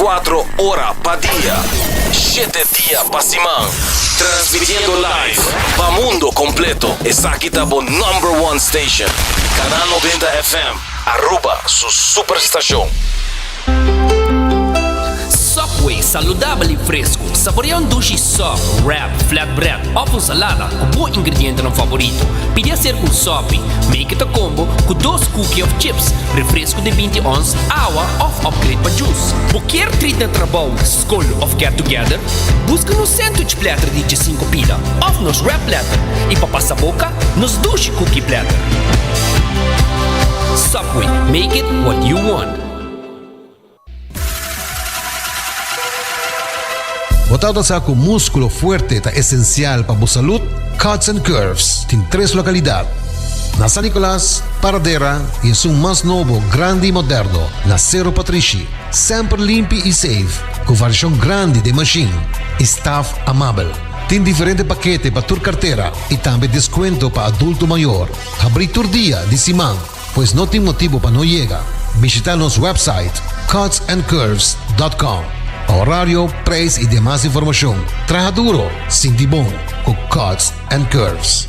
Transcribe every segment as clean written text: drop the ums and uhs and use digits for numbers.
24 horas pa día, 7 días pa semana. Transmitiendo live pa mundo completo. Esa aquí está por #1 station. Canal 90 FM. Aruba, su superestación. Subway, saludable e fresco. Saboreia um sushi soft, wrap, flatbread, ovo salada, com bom ingrediente no favorito. Pide a ser com sopi, make it a combo com 2 cookies of chips, refresco de 20 ons, água of upgrade para juice. Qualquer treat na trabalho, school of get together, busca no sandwich platter de 5 pila, of nos wrap platter, e para passar boca, nos sushi cookie platter. Subway, make it what you want. Botado sa ako músculo fuerte ta esencial para bu salud, Cuts and Curves, tin 3 lokalidad. Na San Nicolas, Paradera e su mas novo, grande e moderno, na Cerro Patrici. Sempre limpi e safe, com versão grande de machine. Staff amável. Tem diferente paquete para tur carteira e também descuento para adulto maior. Abri tur dia de simang, pois não tem motivo para não chegar. Visita nosso website cutsandcurves.com. Horario, preço e demais informação. Traja duro, sinti bom, com Cuts and Curves.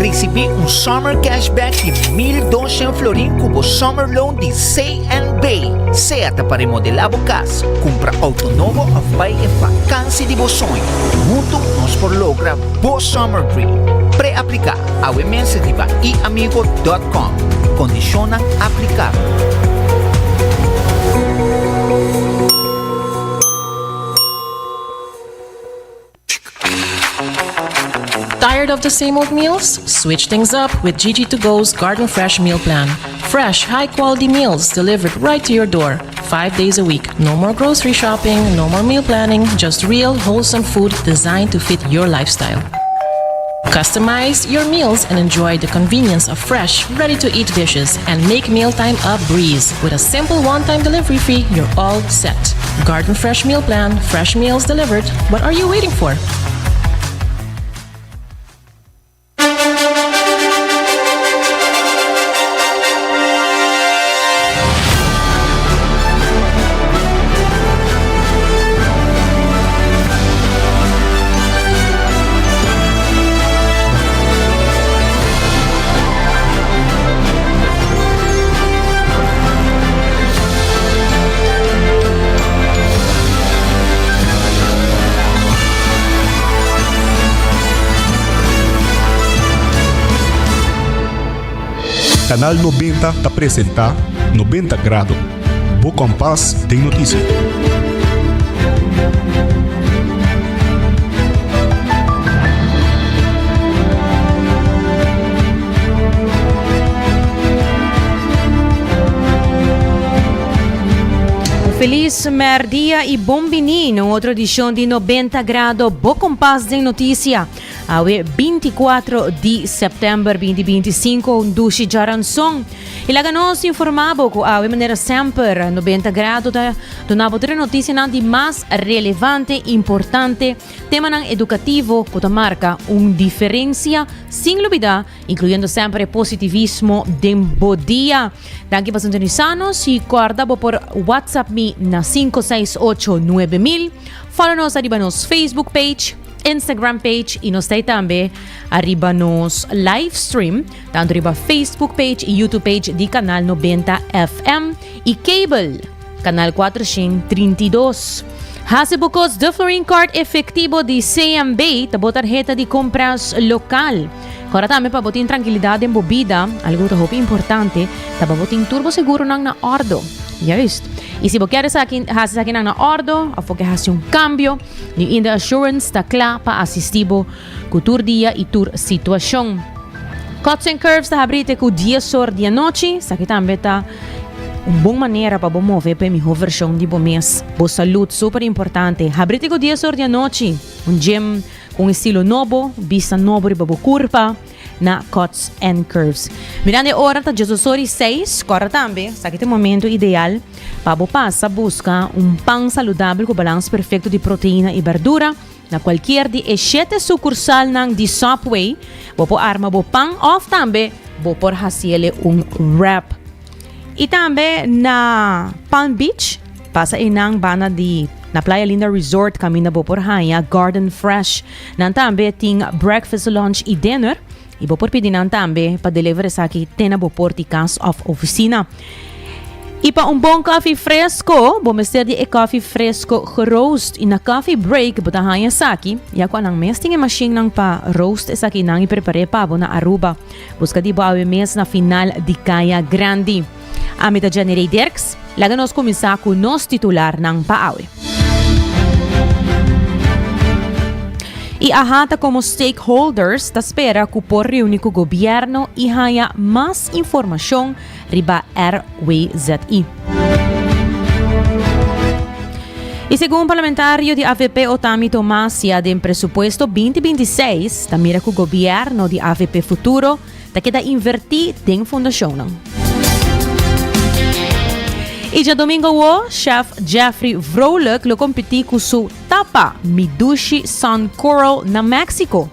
Recebi summer cashback de 1.200 florin cubo summer loan de C&B. Seata para remodelar a casa, compra auto novo ou vai em vacância de sonho. Junto nós por logra bo summer dream. Pré-aplicar a WMS riba iamigo.com. Condiciona aplicar. Tired of the same old meals? Switch things up with GG2Go's Garden Fresh Meal Plan. Fresh, high-quality meals delivered right to your door, 5 days a week. No more grocery shopping, no more meal planning, just real, wholesome food designed to fit your lifestyle. Customize your meals and enjoy the convenience of fresh, ready-to-eat dishes and make mealtime a breeze. With a simple one-time delivery fee, you're all set. Garden Fresh Meal Plan, fresh meals delivered. What are you waiting for? Canal 90 te apresenta 90 Grado. Bo Compass tem notícia. Feliz merdia e bom menino, outra edição de 90 Grado, Bo Compass de Notícia. A 24 de setembro de 2025, Dushi Jaranson. Ilaga nos informabo que a maneira sempre 90 Grado donava outra notícia de mais relevante, importante, tema educativo que marca diferença sem dúvida, incluindo sempre positivismo de dia. Daqui para sintonizanos e guarda por WhatsApp me na 5689000. Follow-nos arriba nos Facebook page, Instagram page e nos também arriba nos live stream, tanto arriba Facebook page e YouTube page de Canal 90 FM e Cable, Canal 432. Hasibukos de Florin Card efetivo de CMB, tabo tarjeta de compras local. Agora também para botar tranquilidade em bebida, algo que é importante, tabo botar turbo seguro na ordo. Já visto? E se você quer fazer aqui na ordo, ou você fazer cambio, ni Inda Assurance está claro para assistir com tur dia e tur situação. Cuts and Curves está abrindo com dia sor dia noite, isso aqui também está uma boa maneira para mover para a melhor versão de bom mês. Boa saúde, super importante. Abrindo com dia sor dia noite, gym com estilo novo, vista novo e boa curva. Na Cuts and Curves. Mirando a hora, tá 16:06, agora também, está aqui é o momento ideal para você buscar pão saudável com balanço perfeito de proteína e verdura na qualquer de 7 sucursal de Subway. Você arma o pão ou também você pode fazer wrap. E também na Palm Beach, pasa inang bana di na Playa Linda Resort kami na boporhaya Garden Fresh. Nantambe ting breakfast, lunch i dinner. Ibopor pidi nantambe pa deliver sa ki tena bopor ti kas of oficina. Ipa un bon coffee fresco, bomester di coffee fresco geroast in a coffee break botahaya saki. Ya kwa nang mes tinge machine nang pa roast saki nang iprepare pa bo na Aruba. Busca di bawe mes na final di Kaya Grandi. Amita January Dirks, laganos kumisa ku nos titular ng paawe. Iahata como stakeholders ta spera ku por reuni ku gobyerno ihaya mas informasyon riba RWZI. E segundo parlamentario di AVP Otami Tomasia din presupuesto 2026, ta mira ku gobyerno di AVP Futuro ta kita inverti din fondasyon. Ija domingo wo, chef Jeffrey Vrolijk lo competi ku su Tapa Midushi Sun Coral na Mexico.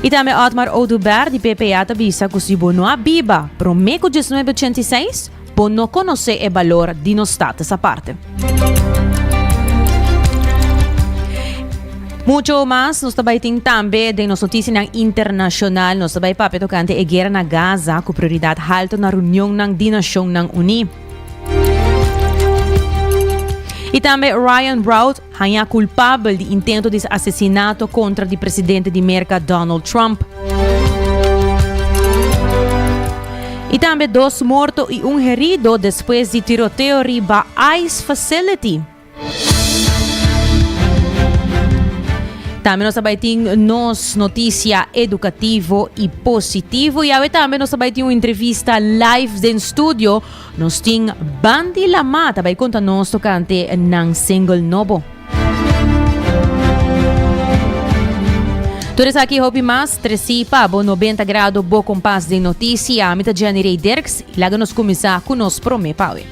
Itame Otmar Oduber di PPA tabisa ku si bono abiba, promeco 1986, po no conoce e valor di no state sa parte. Mucho mas, nos tabay ting tambe de nos notisi ng internasyonal, nos tabay pa petokante e gera na Gaza ku prioridad halto na reunion ng Dinasyon ng Uni. Itambe Ryan Brout hanya culpable di intento de asesinato contra di presidente di Amerika Donald Trump. Itambe 2 morto e 1 herido después di tiroteo riba ICE facility. Também nós sabemos nos notícia educativo e positivo e aí também nós sabemos uma entrevista live em estúdio nós tem Bandi Lama também conta nós tocante ng single novo. Todos aqui hopi mas 13 bo 90 grado bo kompas de notícia amita January Dirks laga nos começar com nos prome pawe.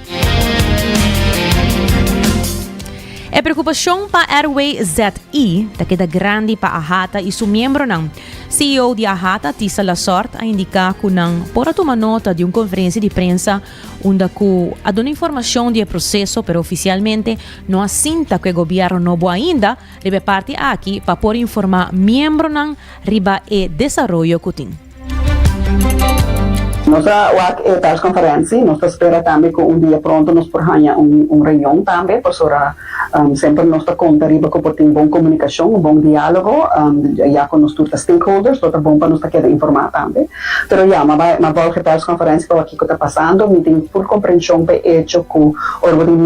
E preocupação pa RWZI, takeda grande pa Ahata e su membro ng CEO di Ahata, Tisa Lasort, a indica ku nang pora tuma nota de conferência de prensa unda ku aduna informação de processo, pero oficialmente no asinta que o governo novo ainda deve parte aqui pa por informar membro ng riba e desarrollo kuting. Nossa press conferência, nós espera também que dia pronto nos porhanha reunião também, por sora sempre nós conta riba que por ter boa comunicação, bom diálogo, já com os stakeholders, todo bom para nós querer informar também. Pero mas volta press conferência para aqui que está passando, me tem full compreensão para hecho que o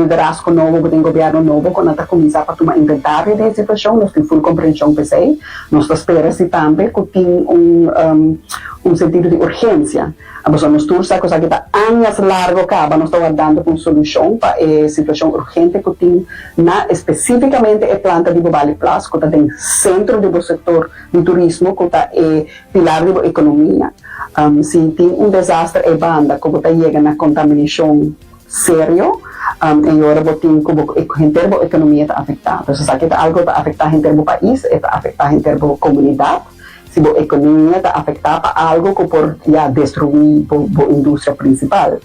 liderazgo novo, o governo novo, quando está começar para tomar inventário da situação, nós tem full compreensão para isso. Nós espera se também que tem sentido de urgência. Nós tursa cosa que está anos largo acaba, nós estamos dando uma solução para a situação urgente que tem especificamente a planta de Vale Plus, que está em centro do setor de turismo, que está pilar da economia. Se tem desastre e banda, que está chegando na contaminação sério, e agora tem que em termos de economia está afetada. Isso aqui está algo que está afetado em termos do país, está afetado em termos da comunidade. Se a economia está afetada a algo que pode destruir a indústria principal.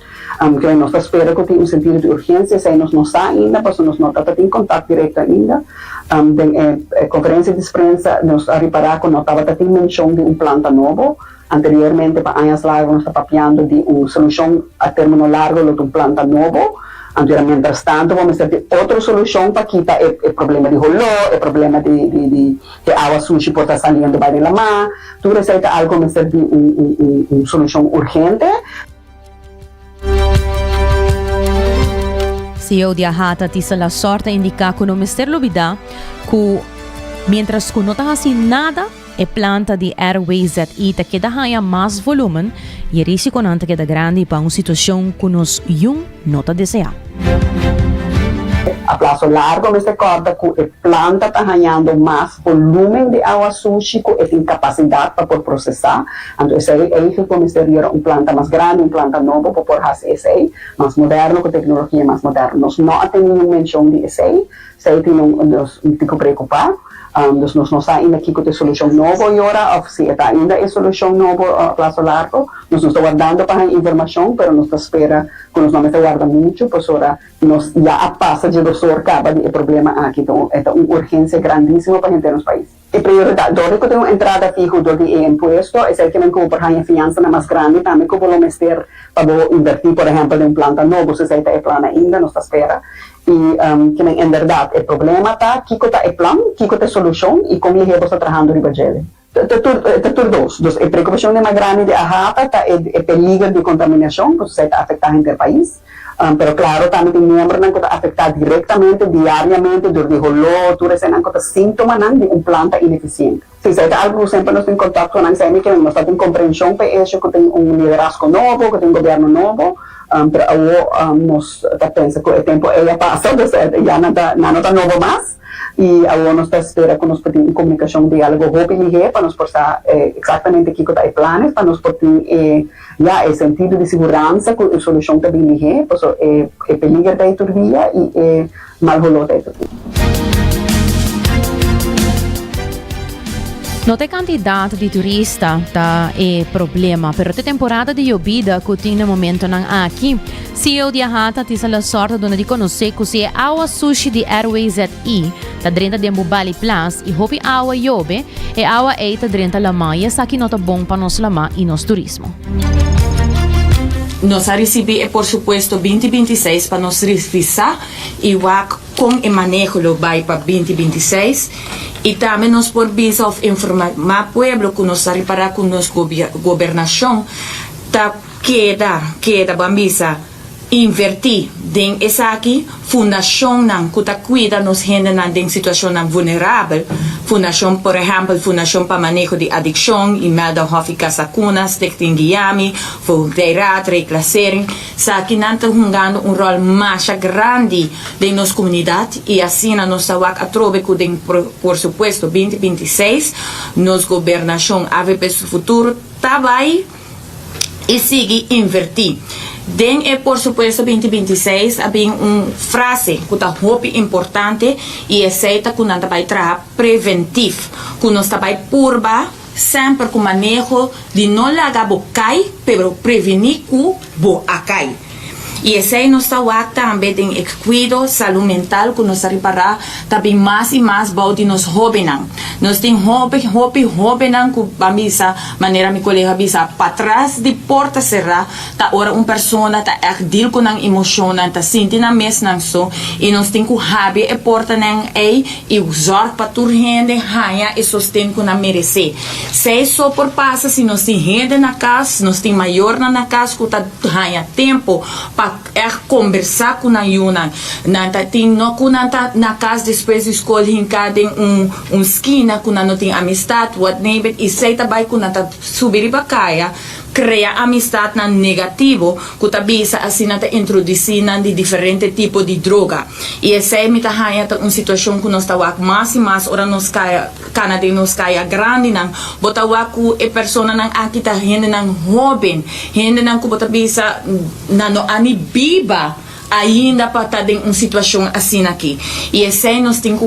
Que nós esperamos que tenha sentido de urgência, se nós não está ainda, porque nós não estamos em contato direto ainda. A conferência de imprensa nos reparar que nós estamos tendo menção de planta novo. Anteriormente, para anos largos, nós estamos papiando de uma solução a término largo de planta novo. Mientras tanto, vamos ter outra solução para quitar o problema de rolô, o problema de água suja por estar saindo da lama. Tudo isso é algo que ser de uma solução urgente. CEO de Ahata, Tisa Lasort, indica que no Mr. Lubida que mientras que não está assim nada, a planta de RWZI te queda haya mais volume e o risco não te queda grande para uma situação que nos não está deseado. A prazo largo, me recorda que a planta está ganhando mais volume de água suja e tem capacidade para processar. Então, isso aí é que começaria uma planta mais grande, uma planta nova, para pôr esse aí, mais moderno, com tecnologia mais moderna. Nós não temos nenhuma menção de esse aí, isso aí tem que preocupar. Dus nós ainda aqui com a solução nova agora, ou se está ainda é solução nova a prazo largo, nós estamos guardando para a informação, mas nós espera que nós não guarda muito, por hora nós já passa de doutor acaba de problema aqui, então é uma urgência grandíssima para a gente no país. E prioridade, dove que tem uma entrada fijo do imposto, é que não como por a fiança mais grande, também que vou mester para invertir, por exemplo, em planta novo, se é plano ainda, nós espera. E que em verdade o problema está, que está o plano, que está a solução e como ele está trabalhando riba dele. Dos, a preocupação é mais grande de a rata, está o perigo de contaminação, que está afetando o país. Pero claro, também tem membros que estão afetados diretamente, diariamente, durante o rolô, tudo isso é síntoma de uma planta ineficiente. Se é algo sempre nós temos contato com a SEMI, que nós temos compreensão para isso, que tem liderazgo novo, que tem governo novo, pero nós pensamos que o tempo já passou, já não está novo mais. E agora nós esperamos que nós podemos comunicação, diálogo, roupa e ligar para nós passar exatamente o que está em planos, para nós poder já o sentido de segurança, que a solução está bem ligar, porque é perigo da turvia e é mal rolou da turvia. Não tem quantidade de turista tá é problema, pero tem temporada de llovida que tem no momento não aqui. Se eu viajar ti sa sorte dona di conhecer que se awa sushi de Airways ZI tá dentro de Mubali Plus e hopi awa yobe e awa ei tá dentro la maia sa que nota bom para nós lama e nos turismo. Nós recebemos, por supuesto, 2026 para nos revisar e com o manejo do vai para 2026 e também nos por visa of informar mais pueblo que nos reparar com nos governação tá queda bambisa invertir den essa aqui fundação não que tá cuida nos gente na den situação não vulnerável fundação por exemplo fundação para manejo de adicção e melda hofi casacunas tekting guiami volteirat reclassering aqui não tá jogando rol mais grande de nossa comunidade e assim a nossa wak atrobe que den por supuesto 2026 nos governação AVP futuro tá vai e sigue invertir. Den por supuesto 2026 havia frase que está muito importante e aceita que nós vai trabalhar preventivo, que nós vai purba sempre com manejo de não lagar bocai, pero prevenir que bo acai. E esse aí nós também tem cuidado saúde mental que nós reparar também mais e mais bom de nós jovens. Nós tem jovens que bamisa maneira me colega bisa para trás de porta cerrada tá ora pessoa tá deal com a emoção tá sentindo a mesma so e nós tem que abrir a porta não ei e usar para tur gente ganha e sustento que não merece. Se só por passa se nós tem gente na casa, nós tem maior na casa que tá ganha tempo para conversar com a Yuna. Tem no que na casa depois escolhe em cada esquina que não tem amistade, whatever e sei também que não subir para caia cria amistade na negativo que também assim não introduzir de diferente tipo de droga e essa é mita hanya uma situação que nós estamos mais e mais ora nos caia Canadá nos caia grande não bota waku e persona não aqui tá gente não jovem gente não que bota bisa não ani biba ainda para estar em uma situação assim aqui. E esse nós temos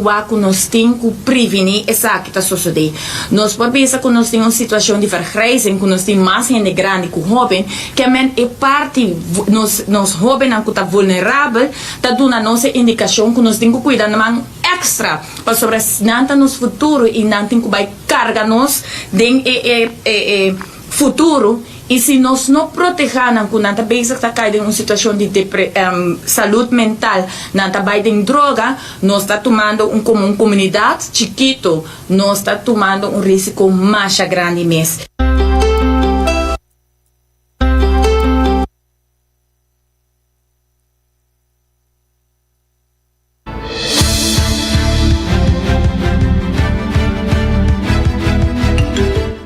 que prevenir essa que está sucedendo. Nós podemos pensar que nós temos uma situação de vergrijzing, que nós temos mais gente grande que jovem, que é parte, nós jovens que está vulnerável, está dando a nossa indicação que nós temos que cuidar de uma extra, para sobre nada no futuro e não temos que carregar nós de futuro. E se nós não protegemos com nada basic está caindo em uma situação de saúde mental, nada vai de droga, nós está tomando como uma comunidade chiquito, nós está tomando risco mais grande mesmo.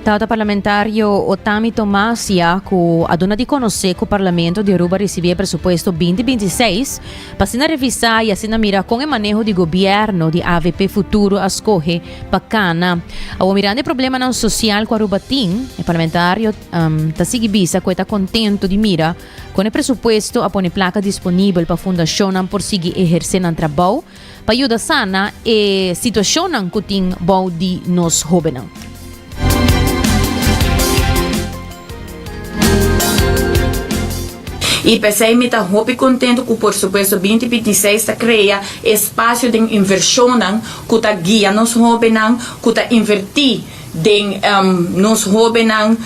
Tauta parlamentário Otami Tomasia, que aduna de conhecer que o Parlamento de Aruba recebia presupuesto 2026 para se revisar e assim mira com o manejo de governo de AVP futuro a escorrer bacana. Ao mirando o problema não social com Aruba tem, o parlamentário está seguindo que está contente de mira com o presupuesto a pôr placa disponível para a fundação por seguir exercendo trabalho para ayudar sana e situação ang kuting bau di nos jóvenes. E pensei me tá hopi contento que por supuesto 2026 tá cria espaço de inversão que tá guia nos jóvenes que tá invertir den nos jóvenes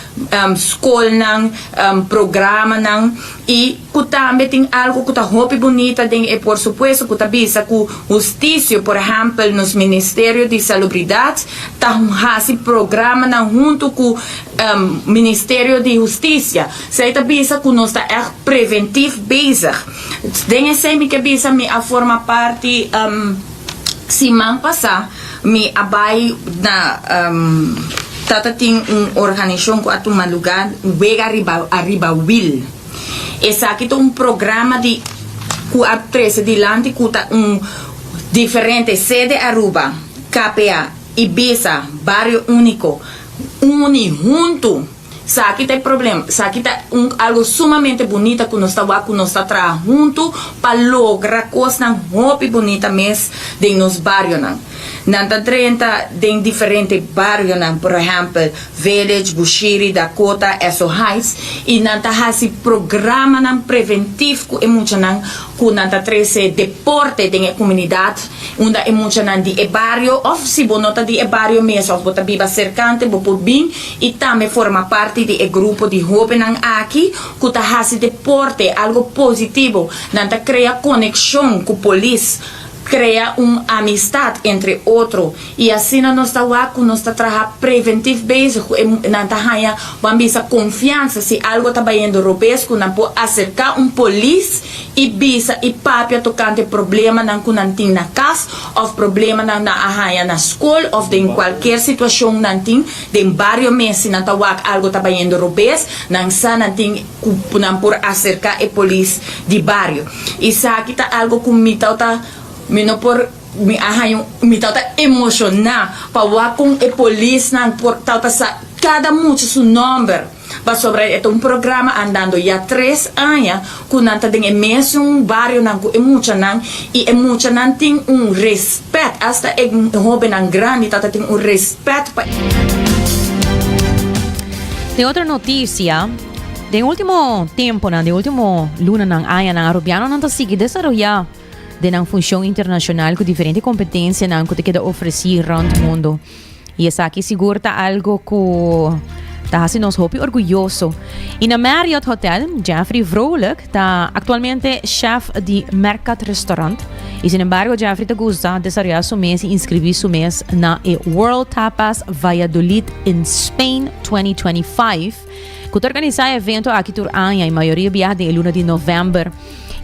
escola programa e que também tem algo que tá hopi bonita den e por supuesto que tá bisa que justiça por exemplo nos Ministério de Salubridade tá hasi programa junto com Ministério de Justiça sei tá bisa que nós tá preventivo bezig den esse me que bisa me a forma parte semana passada me abai na tata tem organização que atuma lugar vega arriba will essa aqui tem programa de que a três de lante que tá diferente sede Aruba KPA Ibiza Barrio Único junto aqui tem problema aqui tem algo sumamente bonito que nós está trabalhando junto para lograr coisas muito bonitas mesmo de nos barrios Nanta 30 de diferentes barrios, por exemplo, Village, Bushiri, Dakota, Esso Heights, e nanta hasi programa preventivo e muito que nanta 13 deporte de comunidade, onde é muito de barrio, ou se bonota de barrio mesmo, ou bota biba cercante, bopo bem, e também forma parte de grupo de jovens aqui, que tá hasi deporte, algo positivo, nanta cria conexão com a polícia, cria amistade entre outros e assim nós está trabalhando preventivo básico na tahanha vamos confiança se algo está indo robesco não pode acercar polícia e bisa e papia tocante problema não com nantin na casa ou problema na arranha na escola ou em qualquer situação nantin de barrio mesmo na tawak algo está indo robes não sa nantin não por acercar a polícia de barrio e sa aqui tá algo com mitau tá Mino por mi ahayo mi tauta emocional para com a polícia não por tauta sa cada muito su número para sobre é programa andando já 3 anos com nanta de mesmo barrio não com muito não e é muito não tem respeito hasta é jovem não grande tauta tem respeito para Tem outra notícia de último tempo de último luna não aya não arubiano não tá sigue desarrollar de uma função internacional com diferentes competências que queda oferecer around o mundo. E essa aqui segura algo que está fazendo nos orgulhoso. E na Marriott Hotel, Jeffrey Vrolijk está atualmente chefe de Mercat Restaurant. E sin embargo, Jeffrey te gusta desarrollar su mês e inscrever su mês na World Tapas Valladolid in Spain 2025, que organiza evento aqui por ano, e a maioria viaja de luna de novembro.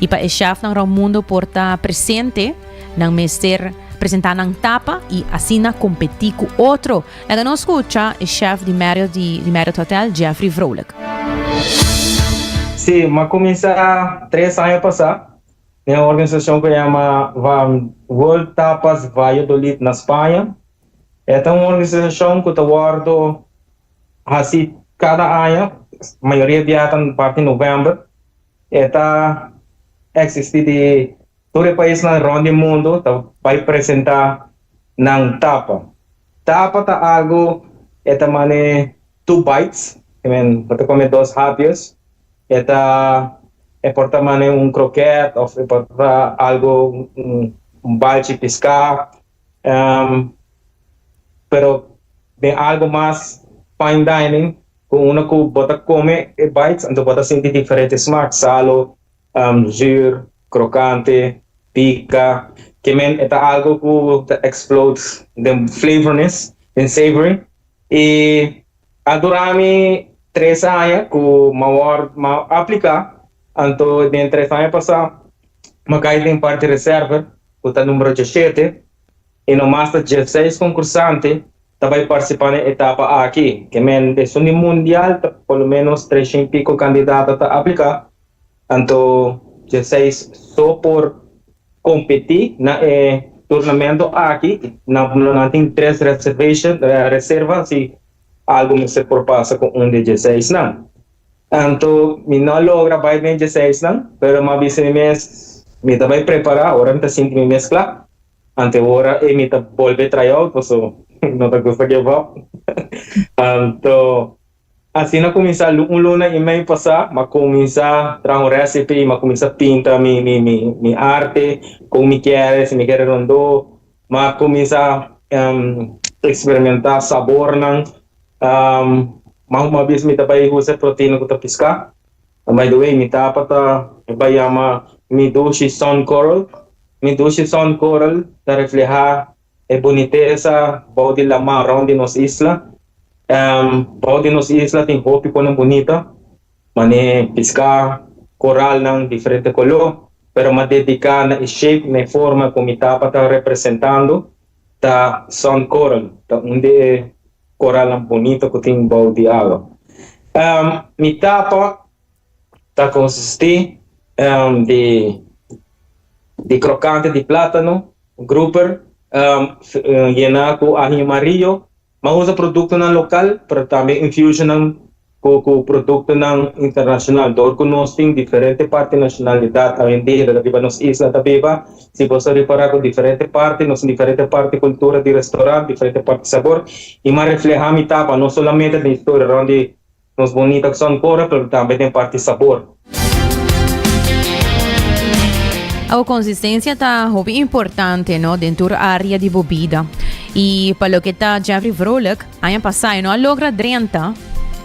E para o chefe ng mundo por estar presente ng mester apresentar ng tapa e assim competir com outro. Nós não escuta o chefe de Marriott Hotel, Jeffrey Vrolijk. Sim, mas começa 3 anos passados. Tem uma organização que chama World Tapas Valladolid na Espanha. É uma organização que está guardando assim cada ano, a maioria viaja na parte de novembro. Existe de todo o país na ronda do mundo vai apresentar ng tapa. Tapa ta algo mane 2 bites, para comer 2 hábios. É porta mane croquete ou porta algo balde pescar. Pero bem algo mais fine dining, com uma que bota come bites, então bota sentir diferentes smaques, salo, jur, crocante, pica, que é algo que explode de flavorness, de savory. E durante 3 anos, que eu aplicar, então, de 3 anos passados, eu caí em parte de reserva, que está número 17, e no mais de 16 concursantes, também participando da etapa aqui, que é um mundial, pelo menos 300 e pico candidatos a aplicar. Então, 16 só por competir na torneio aqui, não tem 3 reservas, se algo me se propassa com de 16 não. Então, não logra vai bem 16 não, mas me também preparar, agora me sinto me mesclar. ante ahora me ta volve tryout, so no te gusta give up. So, assim na começar luna e meio passar, mas começar a um recipe, mas começar a pintar mi arte, como me quer rondou, mas começar experimentar sabor não, mas uma vez me também usa proteína que tá piscar, by the way, me tapa tá, vai chama mi doce sun coral tá reflejar a boniteza, body la marrom de nos isla. Body nos isla tem hopi com bonita, mane piscar coral ng diferente color, pero dedicar na shape, na forma como tapa tá representando ta sun coral, ta onde coral ang bonito que tem body água. Mi tapa tá consisti de crocante de plátano, grouper, llena com ajo amarillo, mas usa produto ng local, pero também infusion ng produto ng internacional. Dor ko nós tem diferente parte nacionalidade, a indígena, da nos isla da beba, se você reparar com diferente parte, nos diferente parte cultura de restaurante, diferente parte sabor, e mais refleja mi tapa, não solamente da história, onde nos bonita que são cora, pero também tem parte sabor. A consistência está muito importante, no, dentro da área de bebida. E para o que está Jeffrey Vrolijk, ano passado, não logra 30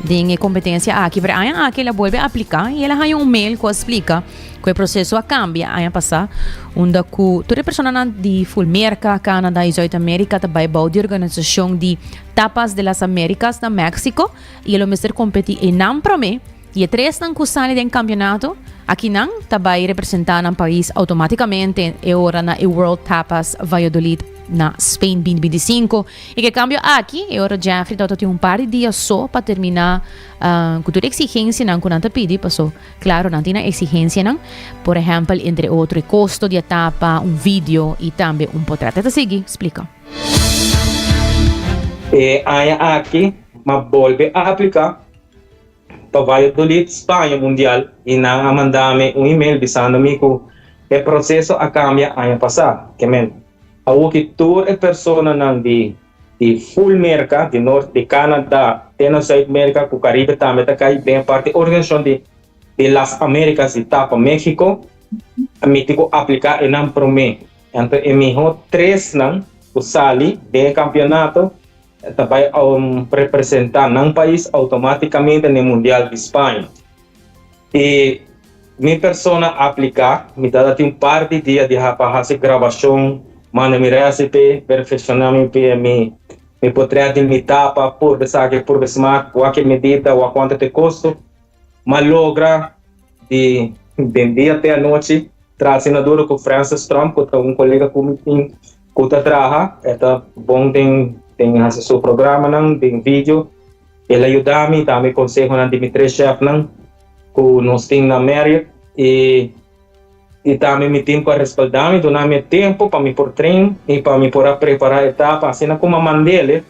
de competência aqui, mas ano que ela volta a aplicar e ela tem mail que explica que o processo cambia ano passado, onde toda a pessoa de Fulmerca, Canadá e South América também vai de organização de Tapas de las Américas da México e ela vai competir em Namprome. E três não kusali do campeonato, aqui não também representar o país automaticamente e ora na World Tapas Valladolid na Spain 2025. E que cambio aqui, e ora Jeffrey tem par de dias só para terminar com toda a exigência não que não te pede, passou, claro, não tem exigência não, por exemplo, entre outros, custo de etapa, vídeo e também portrait. Te seguir, explica. E aqui, mas volve a aplicar para Valladolid, Espanha Mundial, e não mandame e-mail dizendo-me que o processo a cambia ano passado. Que que toda a pessoa de Fulmerca, de Norte de Canadá, de South América, o Caribe também está aí bem parte da organização de las Américas e Tapa México, a mim tenho que aplicar e não promete. Então, eu me três não, o sali de campeonato, também representar um país automaticamente no Mundial de Espanha. E minha pessoa aplicar, me dá um par de dias de fazer gravação, manda me recipe, perfeccionar mi portrait de mi tapa, por desmar, qualquer medida, ou quanto te custa, mas logra de dia até a noite, trazendo duro com Francis Trump, que é colega que trabalha, é bom tem seu programa não, tem vídeo, ele ajuda-me, dá-me conselho de Dimitri Chef não, que nós temos na América, e também me tenho que respaldar-me, dar-me tempo para me pôr treino e para me pôr a preparar a etapa, assim como mandei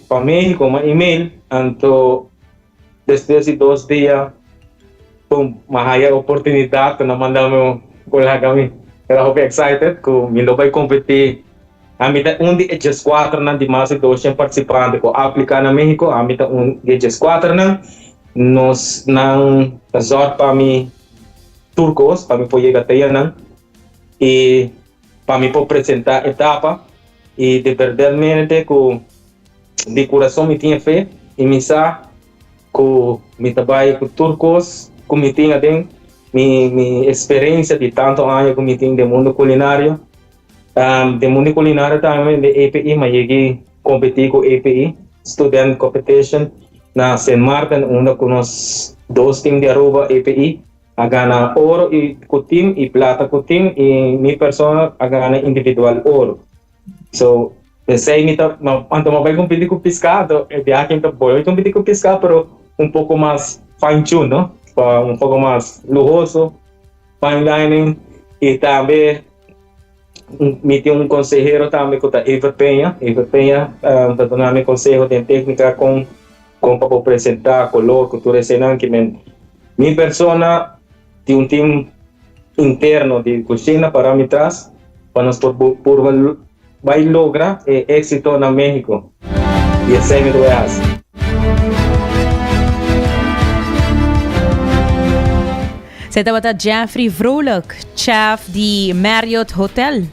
para México um e-mail, então, depois de 2 dias, uma maior oportunidade, para mandar meu colega, eu estou excited, que me vai competir. A mim tá de 4 não de mais de 200 participantes que aplicar na México, a mim tá de 4 não, nós não sorte para mim turcos, para mim poder chegar não, e para mim apresentar a etapa, e de verdade que de coração me tinha fé, e me sa que me trabalho com turcos, que me tinha dentro, minha experiência de tanto anos que me tinha de mundo culinário, de mundo culinário também de EPI, mas cheguei competir com EPI, Student Competition, na St. Martin, onde com nós 2 times de Aruba EPI, a ganhar ouro e com time e plata com time, e minha pessoa a ganhar individual ouro. So, pensei que então vai competir com pescado, de aqui então vou competir com pescado, mas pouco mais fine-tune, não? Pouco mais luxuoso, fine dining, e também me tem conselheiro também que está Ever Penha, está dando conselho de técnica com para apresentar color, cultura cena, que minha pessoa tem time interno de cozinha para me traz, para nos por vai logra éxito na México. E esse é o que hace. Saya tahu Jeffrey Vrolijk, chef di Marriott Hotel.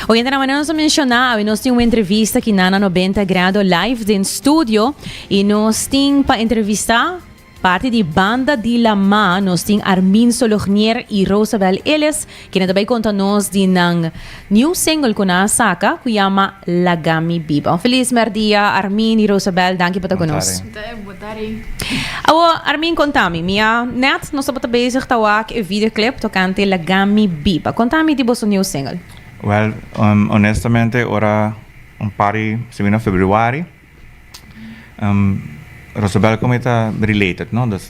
Hoy en la mañana nos mencionaba y nos tiene una entrevista aquí en 90 grados live en studio y nos tiene para entrevistar parte de banda de la Ma, nos tiene Armin Solognier y Rosabel Ellis, que también contanos de un new single con a saca que llama Lagami Biba. Feliz merdia Armin y Rosabel, danke por conos. Boa tarde. Awa Armin, contame, minha net nós estamos bezig te maken een videoclip tocante Lagami Biba. Contame de vosso new single. Well, honestamente, ora un pari se vino februari. Rosabel come ta related, no? Dus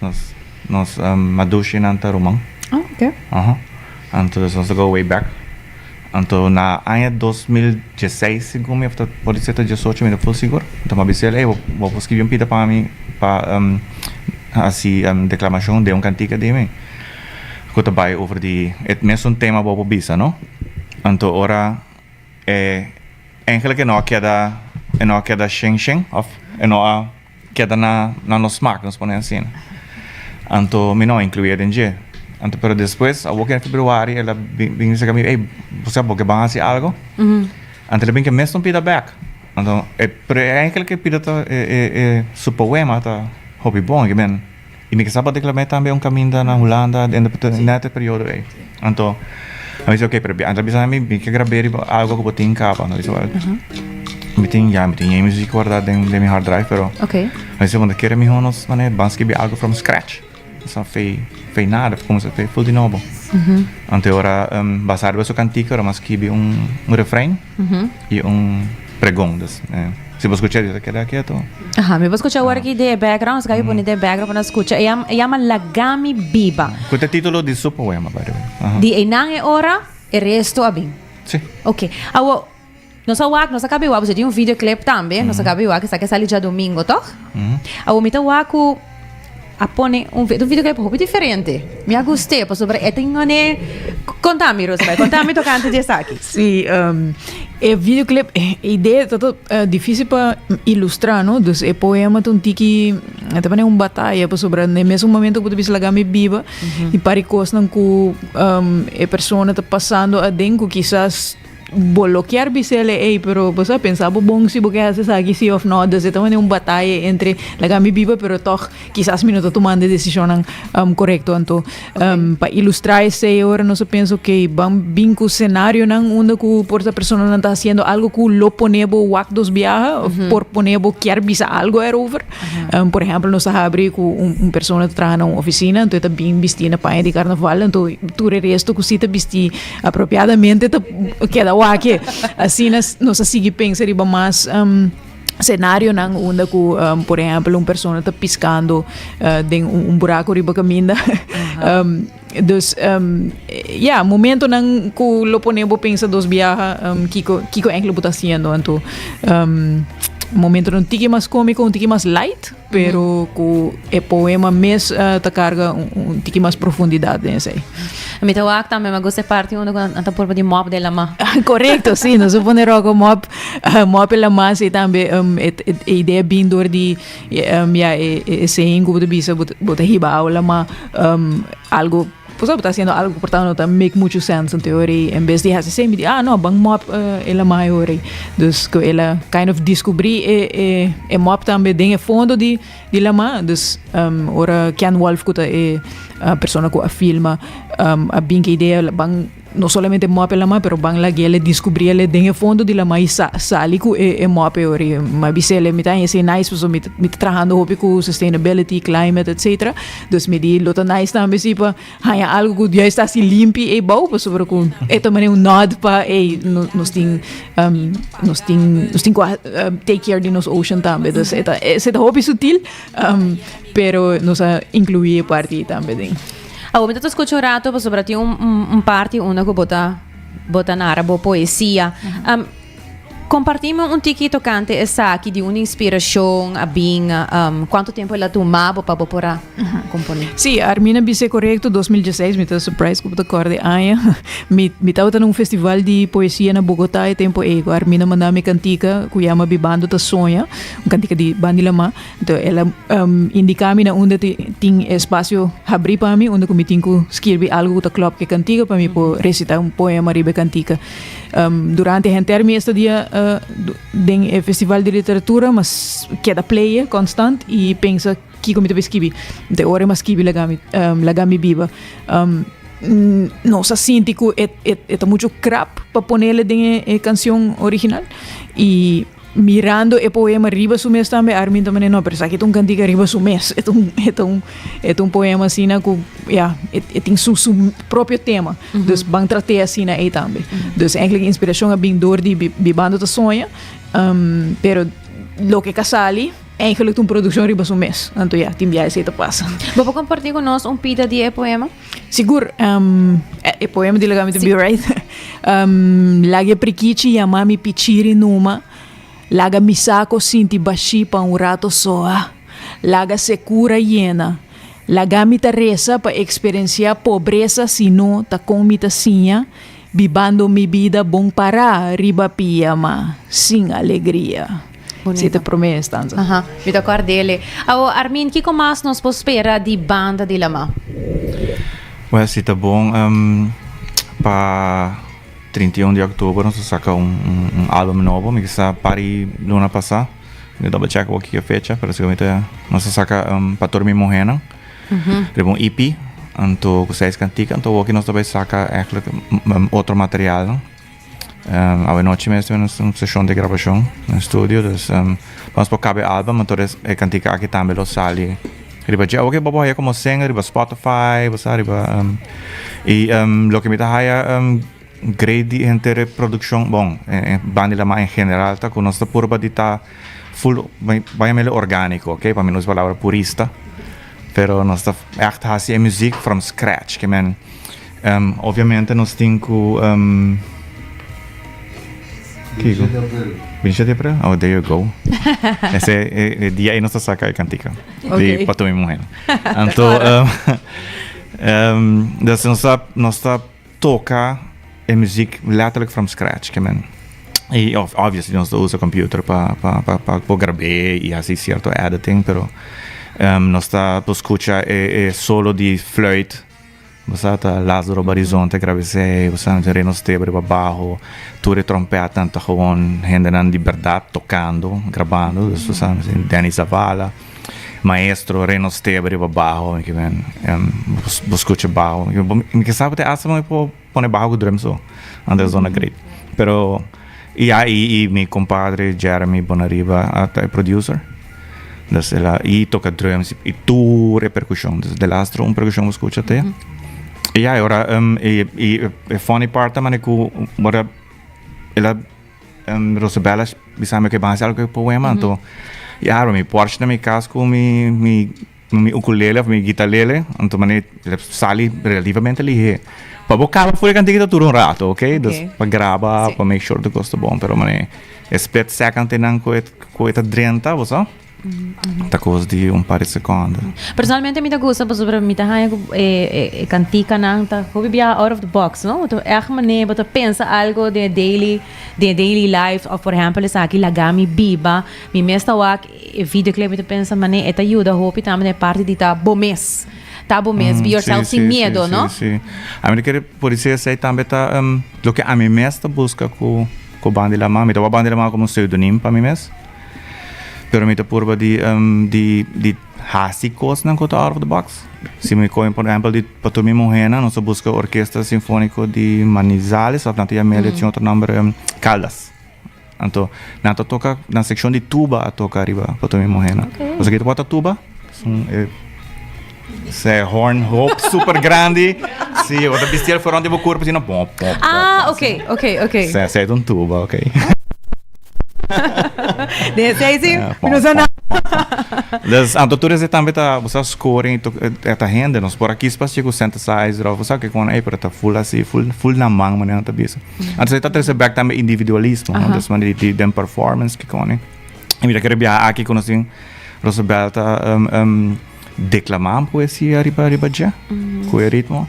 nos madushi nanta romang. Oh, okay. Anto dus nos go way back. Anto na ano 2016 siguro after pode ser 18 me full siguro. Então mabisel vou escrever um pita para mim para assim declamação de cantiga de mim. Kota by over die het mes un tema bobo bisa, no? Anto ora eigenlijk no queda sheng of no queda na nos smaak, nos ponen assim. Anto me não incluir em dia. Anto pero después, a em februari, ela vem dizer comigo, ei, você pode banhar se algo? Anto ela vem que mesmo pida back. Anto eigenlijk pida su poema ta hobby bom, que ben. E me que sabe declamar também caminho na Holanda nessa período aí. Anto eu disse, ok, pero antes bisa me que gravar algo que botin capa, não disse, me tinha música guardada de meu hard drive, pero okay. Mas eu quando quero me honos, mané, vamos escrever algo from scratch. Só fez nada, como se fez full de novo. Ante ora basado nessa cantiga, ora mas escrevi refrão e pregão, se você escutar isso aqui daqui então. Me vou escutar agora aqui de background, se pode de background para escutar. Chama Lagami Biba. Qual é o título de seu poema, by the way? Di enang ora e resto abing. Sim. Ok. Awo nós acabei você tem um videoclip também, nós acabei que está que sai já domingo, toh? Awo mita waku apone um videoclip um pouco diferente. Me gostei, para sobre etengane. Contame, Rosabel, contame tocante de aqui. Sim, o videoclip, a ideia é todo difícil para ilustrar, não? Dus o poema tem tiki, também é uma batalha para sobre no mesmo momento que você Lagami Biba e para coisas que a pessoa está passando a dentro, quizás bloquear bisele pero você pensava bom se porque hace aqui sim ou não, dus então é uma batalha entre Lagami Biba, pero toch quizás me não está tomando a decisão correta. Então para ilustrar esse hora nós penso que bem com cenário não onde que por essa pessoa não está fazendo algo que lo ponebo wak dos viaja por ponebo quer bisa algo over. Por exemplo nós abri com pessoa que trabalha na oficina, então está bem vestida para de carnaval, então tu resto que se te vestir apropriadamente queda que assim nós assim pensar riba mais cenário não onde que por exemplo pessoa está piscando de buraco riba caminho dus momento não que lo ponemos pensa dos viaja kiko eigenlijk está fazendo então momento não tique mais cômico, um tique mais light, pero que o poema mesmo carga tique mais profundidade nesse aí. A minha tawa também me gosta parte onde anta por de mop de la ma. Correto, sim, nós vamos rogo mop la ma e também a ideia vindo de esse ingo de bisa bota hiba aula ma algo pues está haciendo algo portanto that make mucho sense in teorie en vez de hacer sempre no bang mop ela maior dus que ela kind of descobri mop também dinge fundo de lama dus ora Ken Wolf que a persona que a filma a bem que ideia bang não solamente mop la ma pero bang la gele descobrir ele dinge fundo de la mais sali ku mop ori ma bisele mi tá esse nice so mi trabajando hopi com sustainability climate etc dus me di lota nice também se pa haya algo que já está se limpo e bom para sobre com também nod pa nos tem take care de nos ocean também dus esse hopi sutil pero nos incluir parte também. Momento tu escucho rato sobre ti un party una que bota na arabo poesia. Compartimos un tiki tocante essa aqui de uma inspiração a bem quanto tempo ela tomava para poder componer. Sim, Armina bise correto 2016, me está surprise com o cor de Aya. Me estava num festival de poesia na Bogotá e tempo ego. Armina mandava-me cantica, que chama Bibando ta Sonha, cantica de Bandilama. Então ela indicava-me onde tem espaço abrir para mim, onde eu tinha que escrever algo da club que cantica para mim por recitar um poema ribe cantica. Durante a termi este dia den festival de literatura, mas queda play constante e pensa que como te escrevi de hora mas escrevi lagami biba nossa sinto que é muito crap para ponerle de canção original e mirando o poema riba su mes também Armin também não pero aqui um cantiga riba su mes é um poema assim que tem su próprio tema dus bang tratar assim aí também dus eigenlijk inspiração a bem door die bibando ta sonha pero lo que casali eigenlijk uma produção riba su mes então tem viagem te passa Vou compartilhar com nós pita de poema? Seguro o poema de Lagami to be right lagi prikichi yamami pichiri numa laga misako sinti bashi pa um rato soa, laga secura hiena, laga mita reza pa experienciar pobreza sino ta comita sinha, bibando mi vida bom para riba piyama, sin alegria. Se te promete stanza. Me tocar dele. Armin, que mais nos espera de banda de Lama? Well, se tá bom para 31 de outubro nós saca álbum novo, me está pari luna passada. Eu double check o que é fecha, parece que nós saca para dormir morrendo. Um EP, então com 6 canticas, então o que nós também saca é outro material. A noite mesmo uma sessão de gravação no estúdio, então vamos para cada álbum, então é cantica aqui também lo sali. Riba já, ok, bobo é como singer, riba Spotify, você riba e lo que me tá aí grade entre produção bom banda lá em geral tá com nossa purba de tá full vai meio orgânico, ok, para mim não é palavra purista, pero nós tá echt hace music from scratch, que man obviamente nós tem que 20 de abril? Oh, there you go. Esse é o dia aí nós saca a cantica de para tu morrer. Então nós tá toca a música letterlijk from scratch, que man. E obviously nós usa computer para gravar e assim certo editing, pero nós tá para escutar solo de flöjt. Você tá Lázaro Barizonte gravei, você tá Reno Stebre para baixo, tudo trompeta tanto gewoon gente na liberdade tocando, gravando, você sabe, Danny Zavala, maestro Reno Stebre para baixo, que man, escuta baixo. Me sabe até essa não pode pôr baixo o drum só, anda zona great. Pero e meu compadre Jeremy Bonariba é producer. Dus e toca drums e tu repercussão, dus de lastro percussão escuta até. E agora e funny part também que agora ela Rosabella bisama que basta algo poema então e agora me Porsche na minha casa com mi ukulele, mi guitarrele, então mané sali relativamente ali para bocar fora cantiga tudo rato, ok? Dus para gravar, para make sure que gosta bom, pero mané split second tenang coeta 30, você? Tá coisa de par de segundos. Personalmente me gusta sobre me tá cantica não tá vivia out of the box, não? Então é uma maneira para pensar algo de daily life, ou por exemplo, essa aqui lagami biba, me mesta wak videoclip me pensa mané eta ajuda hope também é parte de tá bom mês. Tá bom mês, be yourself sem medo, não? Sim. A mim que por isso eu sei também tá lo que a mim mesta busca com banda la mãe, então a banda la mãe como pseudônimo para mim mesmo. Pero me purba de hasicos não conta out of the box. Se me coi por exemplo de para mim morrena, nós busca orquestra sinfônico de Manizales, ou na tia Mele tinha outro nome Caldas. Então, na toca na seção de tuba a toca arriba para mim morrena. Você que bota tuba? Se horn hope super grande. Se outra bestial for onde o corpo assim bom. Ok. Se é um tuba, ok. Desse aí sim, não Dus anto tu reze também tá você scoring tu tá rende nos por aqui espaço com synthesizer ou você que com aí para tá full assim full na mão maneira tá bisa. Anto você tá treze back também individualismo, dus man die dem performance que com né. E mira que rebia aqui com assim Rosabel tá declamar poesia riba já com o ritmo.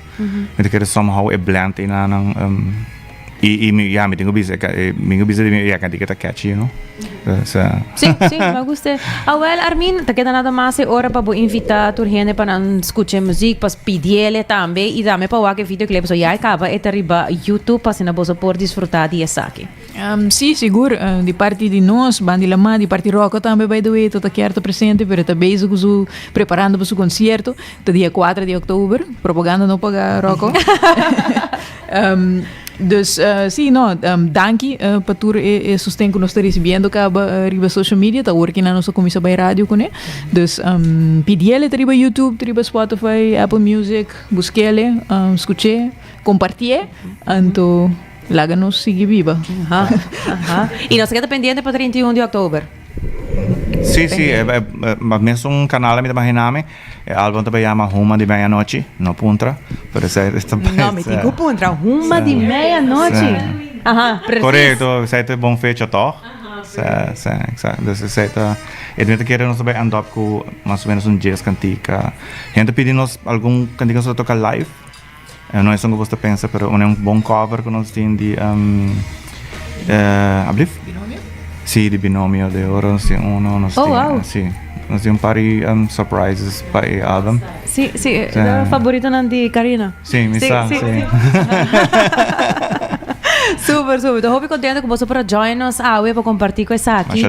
Mira que somehow é blend in aan me tengo bisa ya kan dikita catchy, you know. Sí, me gusta. Well, Armin, te queda nada más hora para invitar a tu gente para escuchar música, para pedirle también y dame para que videoclip so ya acaba et arriba YouTube para na bosa por disfrutar de essa aqui. Sim, seguro. De parte de nós, Bandi Lama, de parte Rocco também, by the way, tô aqui presente, pero tá bezig preparando para o concerto, do dia 4 de outubro, propaganda não paga Rocco. Dus sim, não, danke para tu sustento que nós estamos recebendo cá riba social media, tá working na nossa comissão by rádio com né. Dus pediele riba YouTube, riba Spotify, Apple Music, busquele, escuche, compartilhe, então láganos sigue viva. E nós queda pendiente para 31 de outubro. Sim, mesmo um canal me imaginame, álbum também chama Ruma de Meia-Noite, no Puntra, por isso não, me digo Puntra, Ruma de Meia-Noite. Correto, isso é bom fecha toch? Exato. Dus isso é de que nós também andamos com mais ou menos jazz cantica. Gente pedindo-nos algum cantiga para tocar live. Não é só que você pensa, mas é bom cover que nós temos de Binomio? Sì, di Binomio de Oro, nós temos wow. Sì, nós temos surprises para o álbum. Sì, é o favorito de Karina. Sim, mi sa, sì. Super. Estou muito contente com você para join-nos para compartilhar com essa aqui.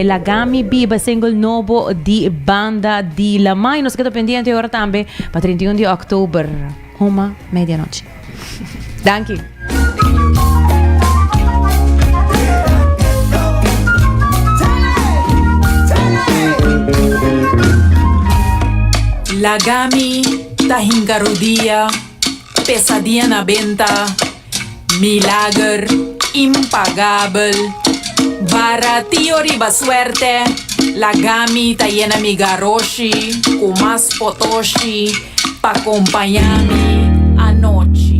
La Gami Biba, single novo de banda de La Mai. Nós quedamos pendente agora também para 31 de outubro, 1:00 PM. Danke. Lagami, tahingarudia, pesadinha na venta, milagre impagável, baratio riba suerte, Lagami tayena mi garoshi, com mais potoshi, pa acompanhar-me à noite.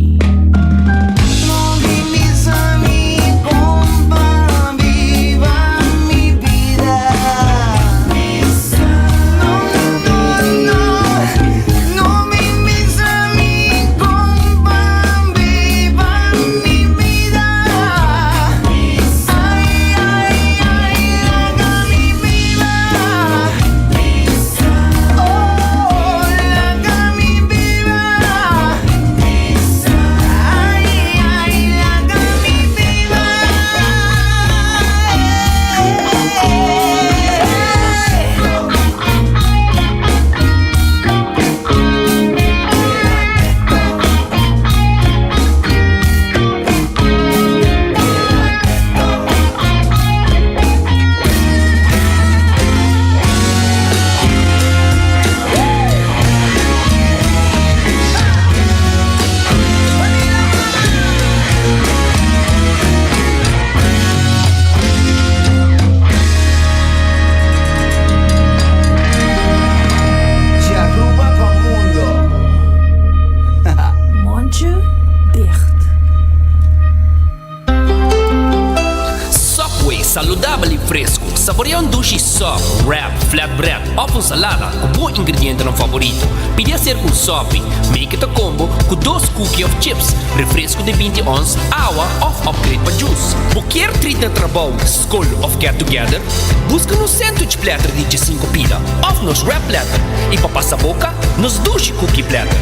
Saludable e fresco. Saboreia dushi soft, wrap, flatbread ou com salada com bom ingrediente no favorito. Pide ser com sopi, make it a combo com 2 cookies of chips, refresco de 20 ons, água ou upgrade para juice. Qualquer treat na trabalho, school of get together, busca no sandwich platter de 5 pila, ou nos wrap platter. E para passar a boca, nos dushi cookie platter.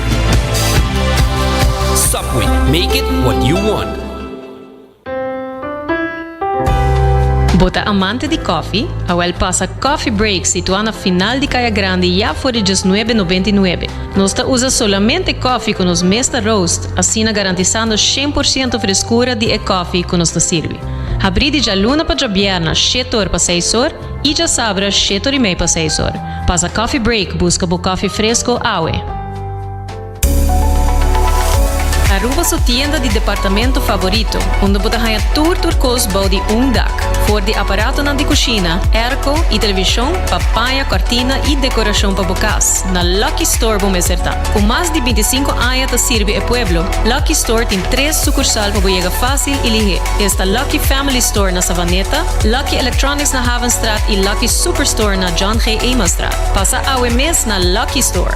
Subway, make it what you want. Bota amante de coffee, Awel passa Coffee Break situado na final de Caia Grande já por $19,99. Nós usa solamente coffee com os Mesta Roast, assim garantizando 100% frescura de coffee que nos serve. Abrir de luna para Jabiana, 7 horas para 6 horas, e já sabra 7 horas e meia para 6 horas. Passa Coffee Break, busca o coffee fresco, Awe. Aruba su tienda de departamento favorito, onde bota haya tour turcos body dak, voor de aparato na de cozinha, airco e televisão, papaya, cortina e decoração para bocas. Na Lucky Store bom meserta. Com mais de 25 anos te sirve e pueblo, Lucky Store tem 3 sucursal para boiega fácil e ligeiro. Esta Lucky Family Store na Savaneta, Lucky Electronics na Havenstraat e Lucky Superstore na John G. Emastraat. Passa a mes na Lucky Store.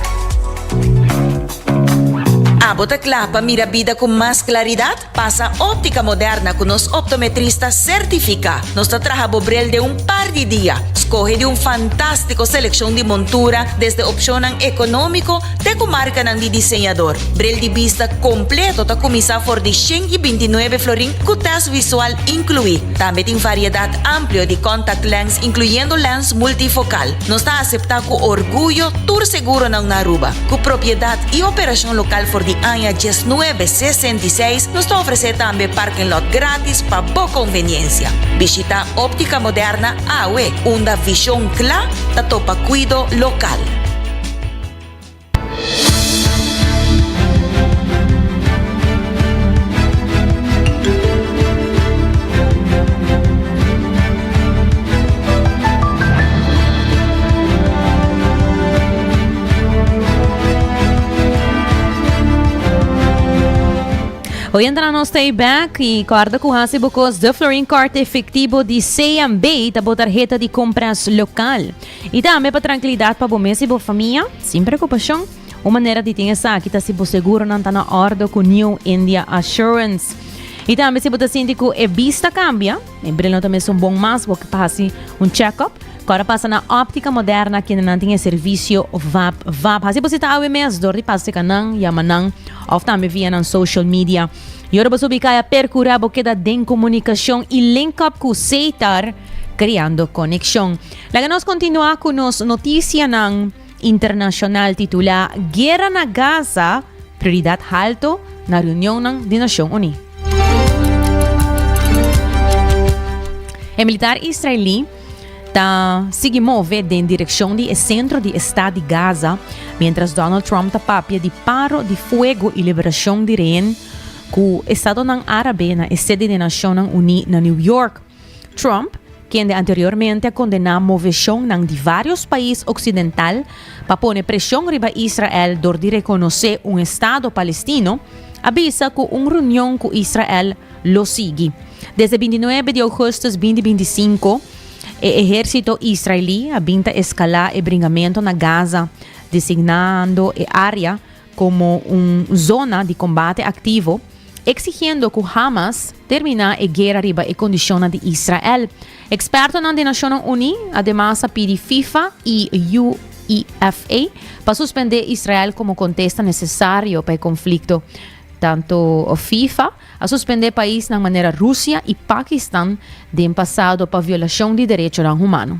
Abot Clapa mira vida con más claridad. Pasa óptica moderna con los optometristas certifica. Nos trabaja bobrel de un par de días. Escoge de un fantástico selección de montura desde opción económico de comarca de diseñador. Brel de vista completo ta comisa for de 129 florin cutas visual incluir. También tiene variedad amplio de contact lens incluyendo lens multifocal. Nos está aceptado con orgullo tour seguro na Aruba. Con propiedad y operación local for de año 1966 nos ofrece también parking lot gratis para boa conveniencia. Visita óptica moderna AWE, una visión clara da topa cuido local. Hoy entramos stay back e guarda com hasi bocos de Florin Card efetivo de CMB da boa tarjeta de compras local. E também para tranquilidade para você e boa família, sem preocupação, uma maneira de ter essa que está se seguro não está na ordem com New India Assurance. E também se você sente que a vista cambia, em breve também é bom mais porque passe check-up. Agora passa na óptica moderna que não tem serviço VAP. Se você está a mês, dor de passe canang, yamanang, ou também via na social media. E agora você vai percorrer a boqueda de comunicação e link up com o Seitar, criando conexão. Lá nós continuamos com as notícias internacional titular Guerra na Gaza, prioridade alto na reunião da Nações Unidas. O militar israelí se move em direção do centro do estado de Gaza, mientras Donald Trump está papia de paro de fogo e liberação de rehén que o Estado árabe na sede da Nações Unidas na New York. Trump, que anteriormente condenou a moveção de vários países ocidentais para pôr pressão sobre Israel por reconhecer Estado palestino, avisa que uma reunião com Israel lo sigue. Desde 29 de agosto de 2025, o exército israelí abinta escalar o bringamento na Gaza, designando a área como uma zona de combate ativo, exigindo que Hamas termine a guerra riba e condições de Israel. Expertos das Nações Unidas, además, pedem FIFA e UEFA para suspender Israel como contexto necessário para o conflito. Tanto a FIFA a suspender o país na maneira Rússia e Paquistão de passado para violação de direitos humanos.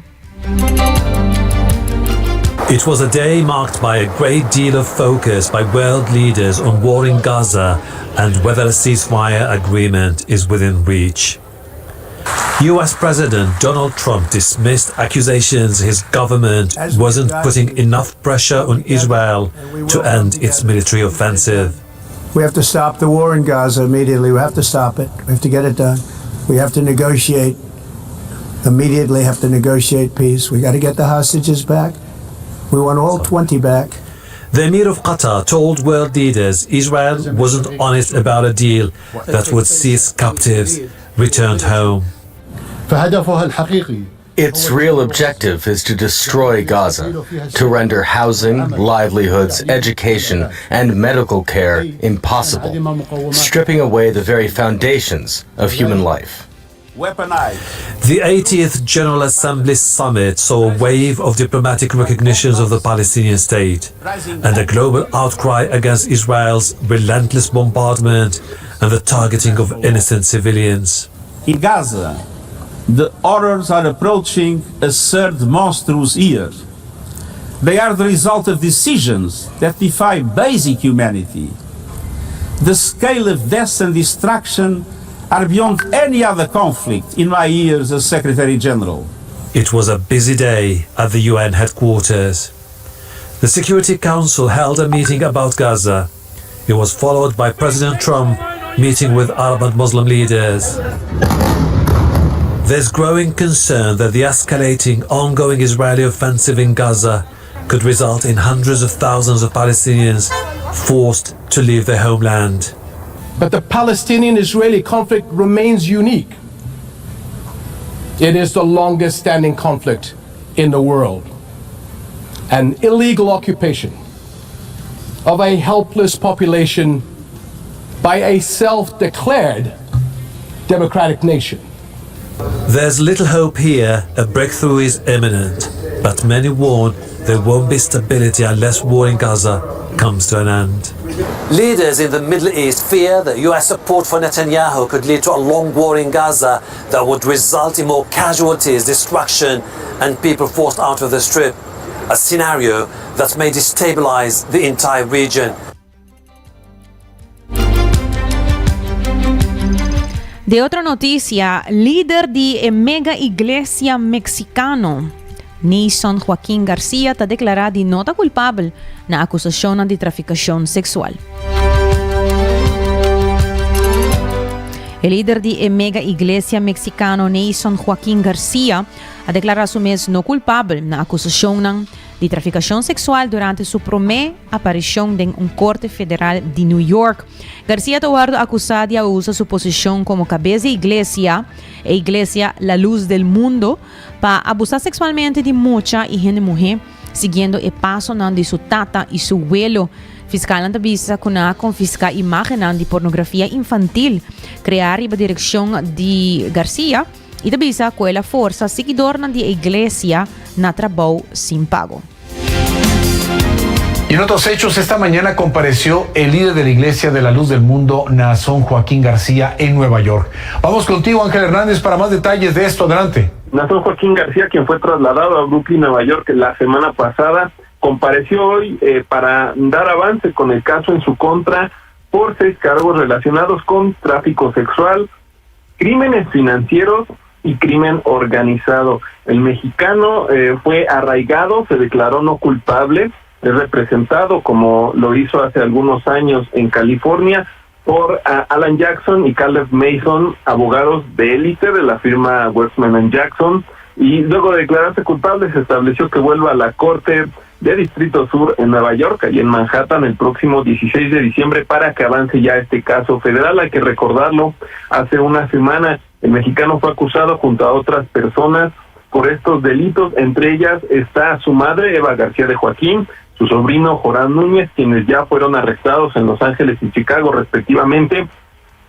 It was a day marked by a great deal of focus by world leaders on war in Gaza and whether a ceasefire agreement is within reach. US President Donald Trump dismissed accusations his government wasn't putting enough pressure on Israel to end its military offensive. We have to stop the war in Gaza immediately. We have to stop it. We have to get it done. We have to negotiate. Immediately have to negotiate peace. We got to get the hostages back. We want all 20 back. The Emir of Qatar told world leaders Israel wasn't honest about a deal that would see its captives returned home. Its real objective is to destroy Gaza, to render housing, livelihoods, education, and medical care impossible, stripping away the very foundations of human life. The 80th General Assembly Summit saw a wave of diplomatic recognitions of the Palestinian state and a global outcry against Israel's relentless bombardment and the targeting of innocent civilians. In Gaza, the horrors are approaching a third monstrous year. They are the result of decisions that defy basic humanity. The scale of death and destruction are beyond any other conflict in my years as Secretary General. It was a busy day at the UN headquarters. The Security Council held a meeting about Gaza. It was followed by President Trump meeting with Arab and Muslim leaders. There's growing concern that the escalating, ongoing Israeli offensive in Gaza could result in hundreds of thousands of Palestinians forced to leave their homeland. But the Palestinian-Israeli conflict remains unique. It is the longest standing conflict in the world. An illegal occupation of a helpless population by a self-declared democratic nation. There's little hope here. A breakthrough is imminent, but many warn there won't be stability unless war in Gaza comes to an end. Leaders in the Middle East fear that US support for Netanyahu could lead to a long war in Gaza that would result in more casualties, destruction, and people forced out of the Strip. A scenario that may destabilize the entire region. De otra noticia, líder de mega iglesia mexicano, Nason Joaquín García, está declarado nota culpable na acusación de traficación sexual. El líder de mega iglesia mexicano, Nason Joaquín García, ha declarado su mes no culpable na acusación de traficación sexual durante su primera aparición en un corte federal de New York. García está acusado de usar su posición como cabeza de iglesia La Luz del Mundo para abusar sexualmente de mucha y gente mujer, siguiendo el paso de su tata y su abuelo. Fiscal antavisa kuna confiscar imagen de pornografía infantil, crear la dirección de García y tavisa que la fuerza seguidor de la iglesia na trabajo sin pago. Y en otros hechos, esta mañana compareció el líder de la Iglesia de la Luz del Mundo, Nason Joaquín García, en Nueva York. Vamos contigo, Ángel Hernández, para más detalles de esto. Adelante. Nason Joaquín García, quien fue trasladado a Brooklyn, Nueva York, la semana pasada, compareció hoy para dar avance con el caso en su contra por 6 cargos relacionados con tráfico sexual, crímenes financieros y crimen organizado. El mexicano fue arraigado, se declaró no culpable, es representado, como lo hizo hace algunos años en California, por Alan Jackson y Caleb Mason, abogados de élite de la firma Westman & Jackson, y luego de declararse culpable se estableció que vuelva a la Corte de Distrito Sur en Nueva York y en Manhattan el próximo 16 de diciembre para que avance ya este caso federal. Hay que recordarlo, hace una semana el mexicano fue acusado junto a otras personas por estos delitos, entre ellas está su madre, Eva García de Joaquín, su sobrino Jorán Núñez, quienes ya fueron arrestados en Los Ángeles y Chicago respectivamente,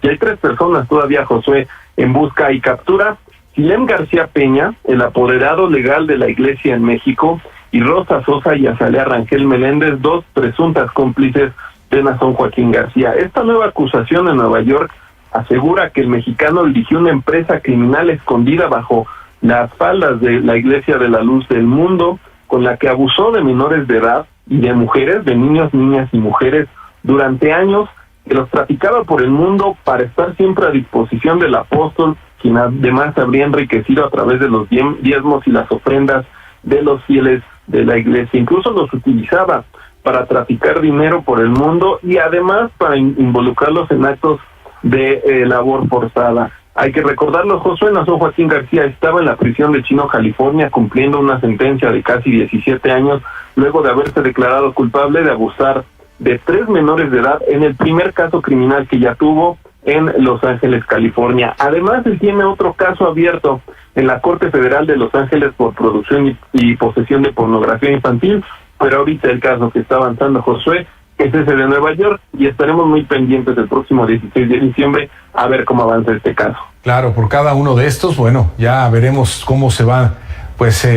y hay 3 personas todavía, Josué, en busca y captura: Silén García Peña, el apoderado legal de la iglesia en México, y Rosa Sosa y Azalea Rangel Meléndez, 2 presuntas cómplices de Nason Joaquín García. Esta nueva acusación en Nueva York asegura que el mexicano dirigió una empresa criminal escondida bajo las faldas de la Iglesia de la Luz del Mundo, con la que abusó de menores de edad y de mujeres, de niños, niñas y mujeres durante años, que los traficaba por el mundo para estar siempre a disposición del apóstol, quien además se habría enriquecido a través de los diezmos y las ofrendas de los fieles de la iglesia. Incluso los utilizaba para traficar dinero por el mundo y además para involucrarlos en actos de labor forzada. Hay que recordarlo, Josué, Nason Joaquín García estaba en la prisión de Chino, California, cumpliendo una sentencia de casi 17 años, luego de haberse declarado culpable de abusar de 3 menores de edad en el primer caso criminal que ya tuvo en Los Ángeles, California. Además, él tiene otro caso abierto en la Corte Federal de Los Ángeles por producción y posesión de pornografía infantil, pero ahorita el caso que está avanzando, Josué, es ese de Nueva York, y estaremos muy pendientes el próximo 16 de diciembre a ver cómo avanza este caso. Claro, por cada uno de estos, bueno, ya veremos cómo se va, pues,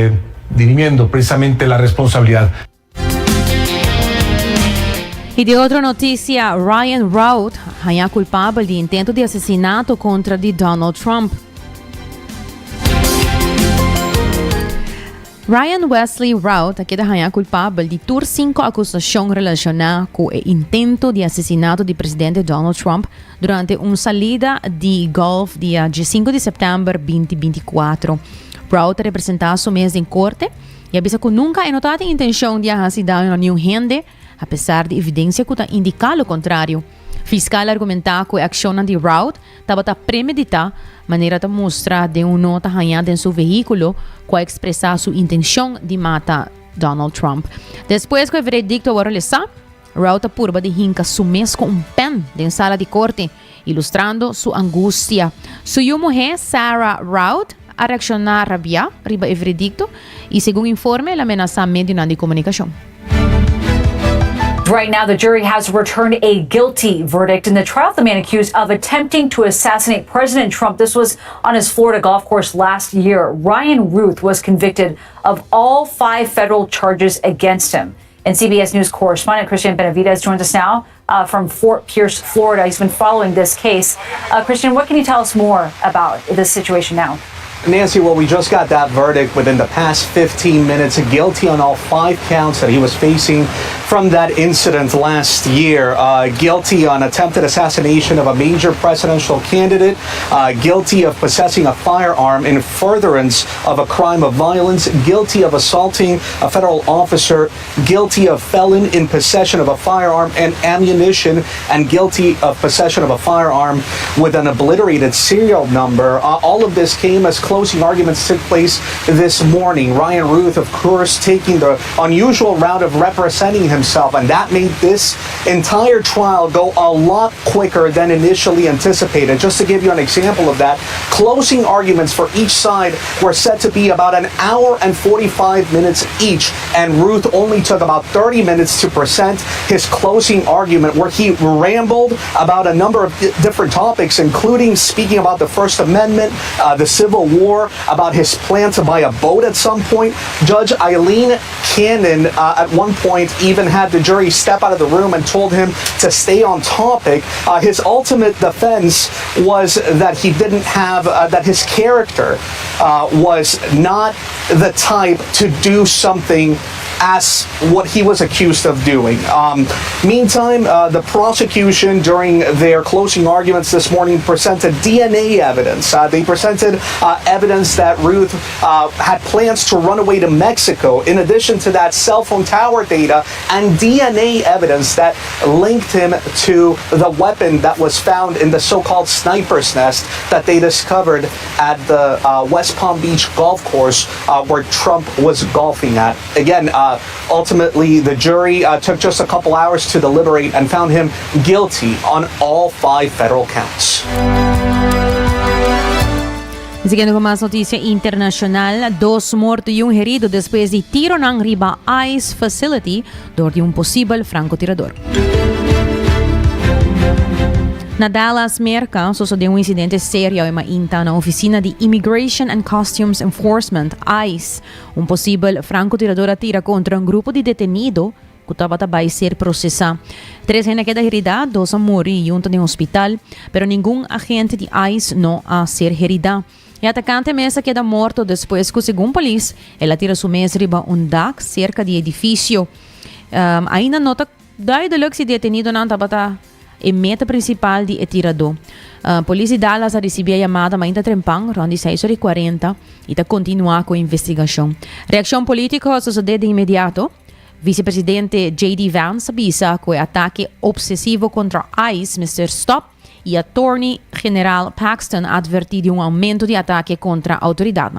dirimiendo precisamente la responsabilidad. Y de otra noticia, Ryan Routh halla culpable de intento de asesinato contra Donald Trump. Ryan Wesley Routh queda halla culpable de 5 acusações relacionadas com o intento de assassinato do presidente Donald Trump durante uma salida de golf dia 5 de setembro de 2024. Routh representava su mês em corte e avisa que nunca é notada a intenção de assassinar nenhum gente apesar de evidência que indica o contrário. Fiscal argumenta que a ação de Routh estava premeditada, maneira de mostrar de nota arranhada em seu veículo, que expressar sua intenção de matar Donald Trump. Depois que o veredicto foi realizado, Routh apurba de hinca sumes com pen em sala de corte, ilustrando sua angústia. Sua mulher, Sarah Routh, a reaccionar rabia riba o veredicto e, segundo informe, ela ameaça meio de comunicação. Right now, the jury has returned a guilty verdict in the trial of the man accused of attempting to assassinate President Trump. This was on his Florida golf course last year. Ryan Ruth was convicted of all 5 federal charges against him. And CBS News correspondent Christian Benavides joins us now from Fort Pierce, Florida. He's been following this case. Christian, what can you tell us more about this situation now? Nancy, well, we just got that verdict within the past 15 minutes, guilty on all 5 counts that he was facing from that incident last year. Guilty on attempted assassination of a major presidential candidate, guilty of possessing a firearm in furtherance of a crime of violence, guilty of assaulting a federal officer, guilty of felon in possession of a firearm and ammunition, and guilty of possession of a firearm with an obliterated serial number. All of this came as closing arguments took place this morning. Ryan Ruth, of course, taking the unusual route of representing himself, and that made this entire trial go a lot quicker than initially anticipated. Just to give you an example of that, closing arguments for each side were set to be about an hour and 45 minutes each, and Ruth only took about 30 minutes to present his closing argument, where he rambled about a number of different topics, including speaking about the First Amendment, the Civil War, about his plan to buy a boat at some point. Judge Eileen Cannon at one point even had the jury step out of the room and told him to stay on topic. His ultimate defense was that he didn't have, that his character was not the type to do something as what he was accused of doing. Meantime, the prosecution during their closing arguments this morning presented DNA evidence. They presented evidence that Ruth had plans to run away to Mexico. In addition to that, cell phone tower data and DNA evidence that linked him to the weapon that was found in the so-called sniper's nest that they discovered at the West Palm Beach golf course where Trump was golfing at. Again, ultimately, the jury took just a couple hours to deliberate and found him guilty on all 5 federal counts. Seguindo com mais notícia internacional, 2 mortos e 1 herido depois de tiro ng riba ICE facility door de possível francotirador. Na Dallas, América, sucedeu incidente sério em mainta na oficina de Immigration and Customs Enforcement, ICE. Possível francotirador atira contra grupo de detenido que estava a ser processado. 3 gente queda herida, 2 morri junto de hospital, pero nenhum agente de ICE não a ser herida. O atacante mesa queda morto depois que, segundo a polícia, ele tira sua mesa riba deck cerca de edifício. Ainda nota daí do que se detenido não estava a meta principal de atirador. A polícia de Dallas recebeu a chamada ainda trempang, ronde 6h40, e está continuar com a investigação. Reação política sucedeu de imediato. Vice-presidente J.D. Vance avisa que o ataque obsessivo contra ICE, Mr. Stop, e Attorney General Paxton advertiu aumento de ataque contra a autoridade.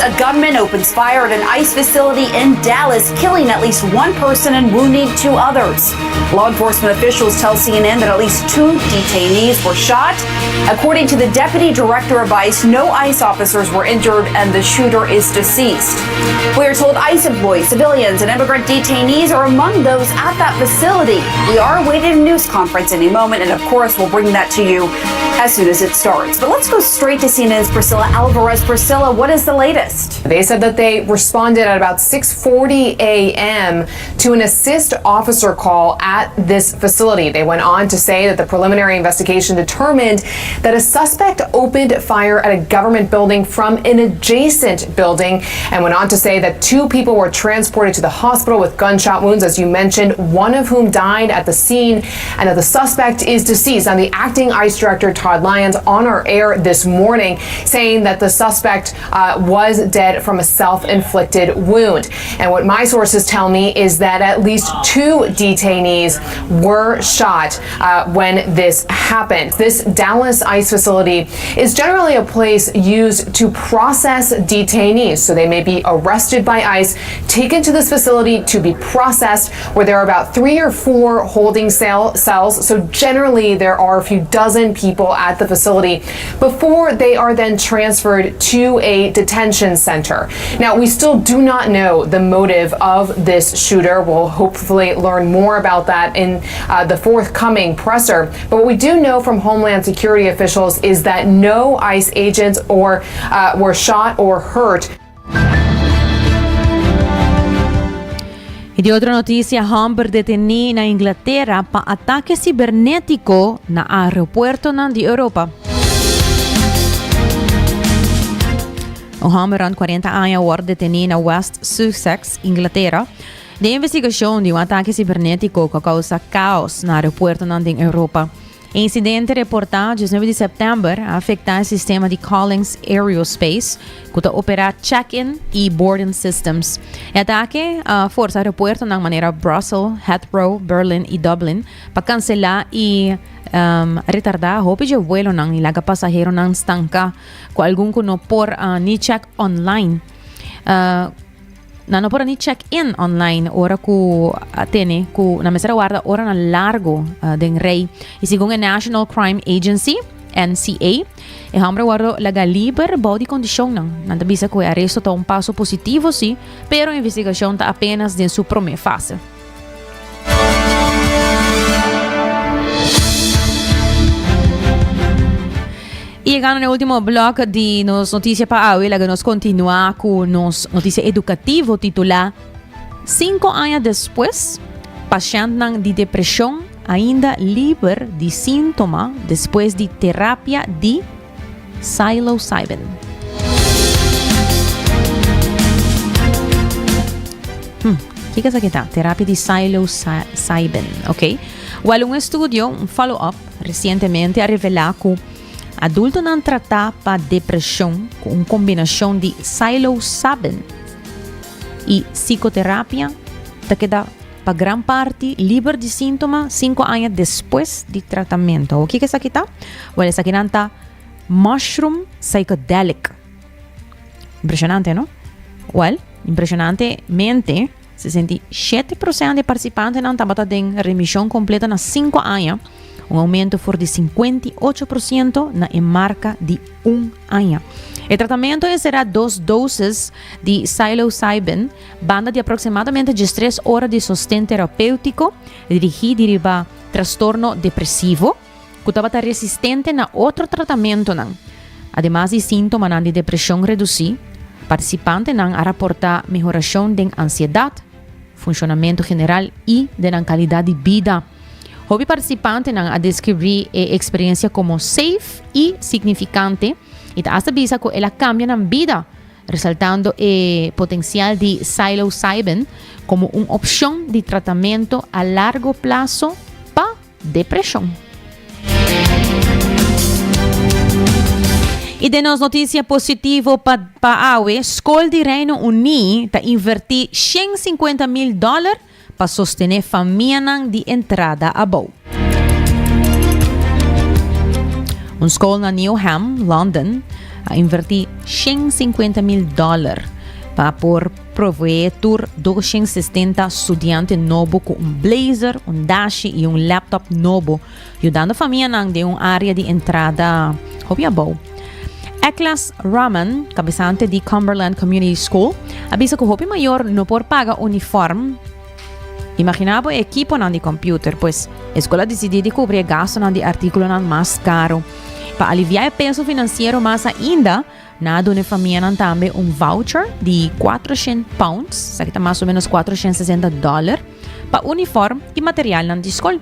A gunman opens fire at an ICE facility in Dallas, killing at least 1 person and wounding 2 others. Law enforcement officials tell CNN that at least 2 detainees were shot. According to the deputy director of ICE, no ICE officers were injured and the shooter is deceased. We are told ICE employees, civilians, and immigrant detainees are among those at that facility. We are awaiting a news conference any moment, and of course, we'll bring that to you as soon as it starts. But let's go straight to CNN's Priscilla Alvarez. Priscilla, what is the latest? They said that they responded at about 6:40 a.m. to an assist officer call at this facility. They went on to say that the preliminary investigation determined that a suspect opened fire at a government building from an adjacent building, and went on to say that 2 people were transported to the hospital with gunshot wounds, as you mentioned, 1 of whom died at the scene, and that the suspect is deceased. Now, the acting ICE director, Todd Lyons, on our air this morning, saying that the suspect was was dead from a self-inflicted wound. And what my sources tell me is that at least 2 detainees were shot when this happened. This Dallas ICE facility is generally a place used to process detainees. So they may be arrested by ICE, taken to this facility to be processed, where there are about 3 or 4 holding cells. So generally there are a few dozen people at the facility before they are then transferred to a detention center. Now, we still do not know the motive of this shooter. We'll hopefully learn more about that in the forthcoming presser. But what we do know from Homeland Security officials is that no ICE agents were shot or hurt. E di otra noticia, Humber detení na Inglaterra pa ataque cibernético na aeropuerto di Europa. O Humber an 40 anos war detení na West Sussex, Inglaterra, de investigação de ataque cibernético que causa caos na aeropuerto di Europa. O incidente reportado 19 de setembro afeta o sistema de Collins Aerospace, que opera check-in e boarding systems. O ataque força o aeroporto na maneira Brussels, Heathrow, Berlin e Dublin para cancelar e retardar o de vuelo ng ilaga pasahero ng stanka com algum que não por ni check online. No por ni check-in online ora ku atene ku na mesera guarda ora na largo den rei e segundo a National Crime Agency NCA e hambre guardo laga liber body condition nanda bisa ku arresto ta passo positivo sim, pero a investigação ta apenas em sua primeira fase. E chegando no último bloco de nos notícias para hoje, nós continuamos com nos notícia educativa titular 5 anos depois, paciente de depressão ainda livre de sintomas depois de terapia de psilocybin. O que é isso? Terapia de psilocybin, ok? Um estudo, um follow-up, recentemente ha revelado que adultos não tratam para depressão com uma combinação de psilocybin e psicoterapia, que dá para grande parte livre de sintomas 5 anos depois de tratamento. O que é isso aqui? Isso aqui é mushroom psychedelic. Impressionante, não? Impressionantemente, 67% de participantes não estão em remissão completa nas 5 anos. Aumento for de 58% na marca de 1 ano. O tratamento será 2 doses de psilocybin, banda de aproximadamente 3 horas de sostén terapêutico, dirigido para transtorno depressivo, que está resistente a outro tratamento. Además de sintomas de depressão reduzida, participantes a reportar melhoração de ansiedade, funcionamento geral e de qualidade de vida. Hobby participante a descrever a experiência como safe e significante e hasta bisa que ela cambia na vida, resaltando o potencial de psilocybin como uma opção de tratamento a largo prazo para depressão. E de nos notícia positiva para a Escola de Reino Unido está invertir $150,000 para sostener família de entrada a boa. Uma escola na Newham, London, a invertir $150,000 para prover 260 estudantes novos com blazer, dash e laptop novo, ajudando a família de uma área de entrada a boa. Eklas Raman, cabeçante de Cumberland Community School, avisa que o hobby maior não pode pagar uniforme. Imaginava o equipo de computer, pois a escola decidiu de cobrir gastos de artículos mais caros. Para aliviar o peso financeiro mais ainda, nada uma família também voucher de £400, isso aqui está mais ou menos $460, para uniforme e material da escola.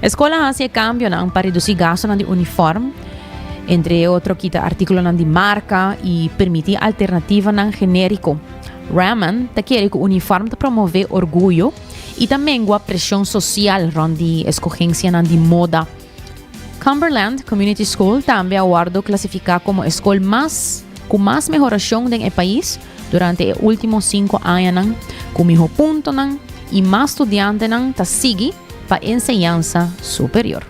A escola faz câmbio para reduzir gastos de uniforme, entre outros quita artículos de marca e permitir alternativa genérico. Raman quer que o uniforme promove orgulho e também a pressão social de escolhência de moda. Cumberland Community School também aguardo classificar como a escola mais con más mejoración en el país durante los últimos 5 años, con mejor punto y más estudiantes ta sigue para enseñanza superior.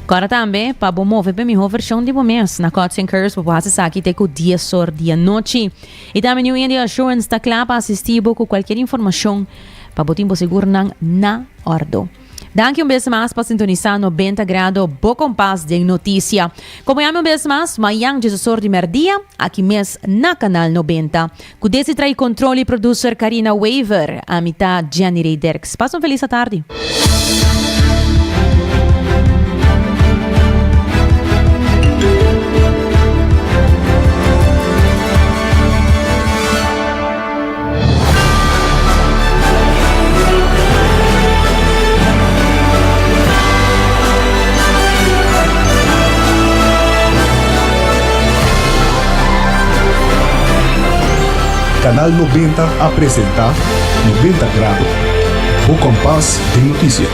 Agora também, para promover a melhor versão de mês na Cuts and Curves, para você aqui ter com dia sor, dia noite. E também New India Assurance está claro para assistir com qualquer informação para botar seguro na ordem. Danke vez mais para sintonizar 90 graus, Bo Compass de notícia. Como uma vez mais, amanhã de sor de merdia, aqui mês na Canal 90. Com desse trai controle producer Karina Waver, a mitad Gianni Ray Derks. Passa uma feliz tarde. Canal 90 apresenta 90 grados, o compás de notícia.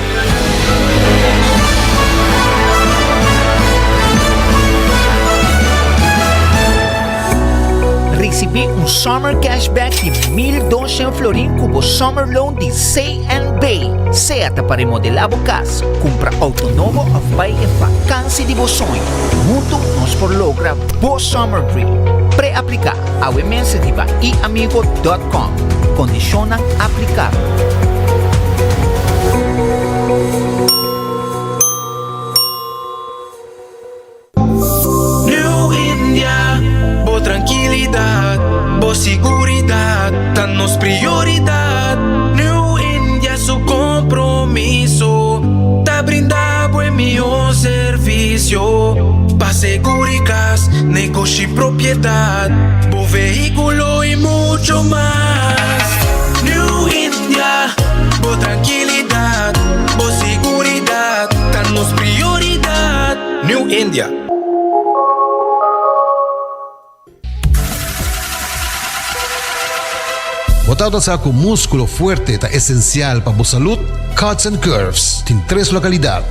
Recebi summer cashback de 1.200 florin com o summer loan de C&B. Certa para remodelar a casa, compra auto novo ou vai em vacância de seu sonho. Junto nós por logra o summer dream. Pré-aplicar a iniciativa iamigo.com. Condiciona aplicar. New India, boa tranquilidade, boa seguridade, tá nos prioridade. New India, su compromiso, tá brindar buen melhor serviço. Pa seguridad, negocio y propiedad, bo vehículo y mucho más. New India, bo tranquilidad, bo seguridad, danos prioridad. New India. Botado sa com músculo fuerte ta esencial para a saúde, Cuts and Curves tem 3 localidades.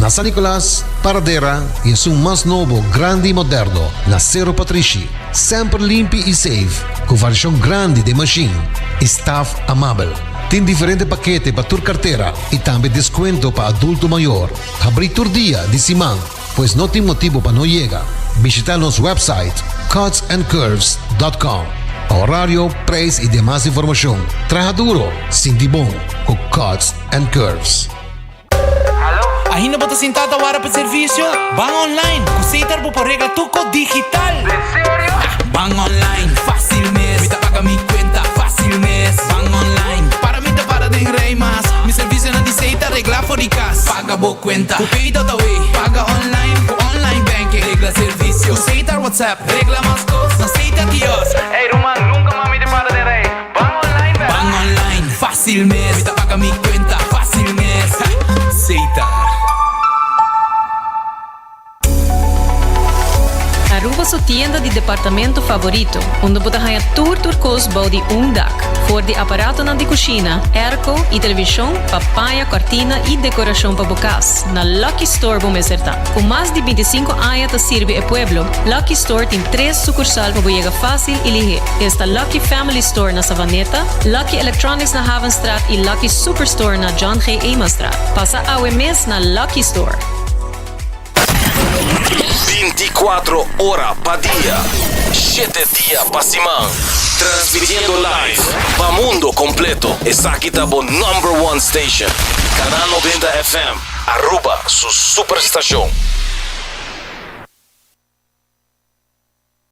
Na San Nicolás, Paradera e é um mais novo, grande e moderno, na Cerro Patrici. Sempre limpo e safe, com variação grande de machine. Staff amável. Tem diferentes paquetes para tua carteira e também desconto para adulto maior. Abrir todo dia de semana, pois não tem motivo para não chegar. Visitar nosso website, cutsandcurves.com. Horário, preço e demais informação. Traja duro, sinti bom, com Cuts and Curves. Ainda bota sentada para o serviço? Van online, cositar por regla tuco digital. ¿En serio? Van online, fácil mes. Mita paga mi cuenta, fácil mes. Van online, para mí te para de rey más. Mi servicio no dice regla fóricas. Paga bo cuenta, tu pedido da way. Paga online, con online banking. Regla servicio, cositar WhatsApp. Regla más cosas, aceita Dios. Ey, Roman, nunca mami te para de rey. Van online, van online, fácil mes. Mita paga mi cuenta, fácil mes. Cositar. Aruba su tienda de departamento favorito, onde você ganha tudo cosbau de dak, for de aparato na de cozinha, airco e televisão, papaya, cortina e decoração para bocas. Na Lucky Store vamos acertar. Com mais de 25 anos de sirve o pueblo, Lucky Store tem 3 sucursal para chegar fácil e ligeiro. Está Lucky Family Store na Savaneta, Lucky Electronics na Havenstraat e Lucky Superstore na John G. Emastraat. Passa a mes na Lucky Store. 24 horas pa dia, 7 dias pa semana, transmitiendo live pa mundo completo. Essa aqui tá bo #1 station, Canal 90 FM, Aruba, su superestação.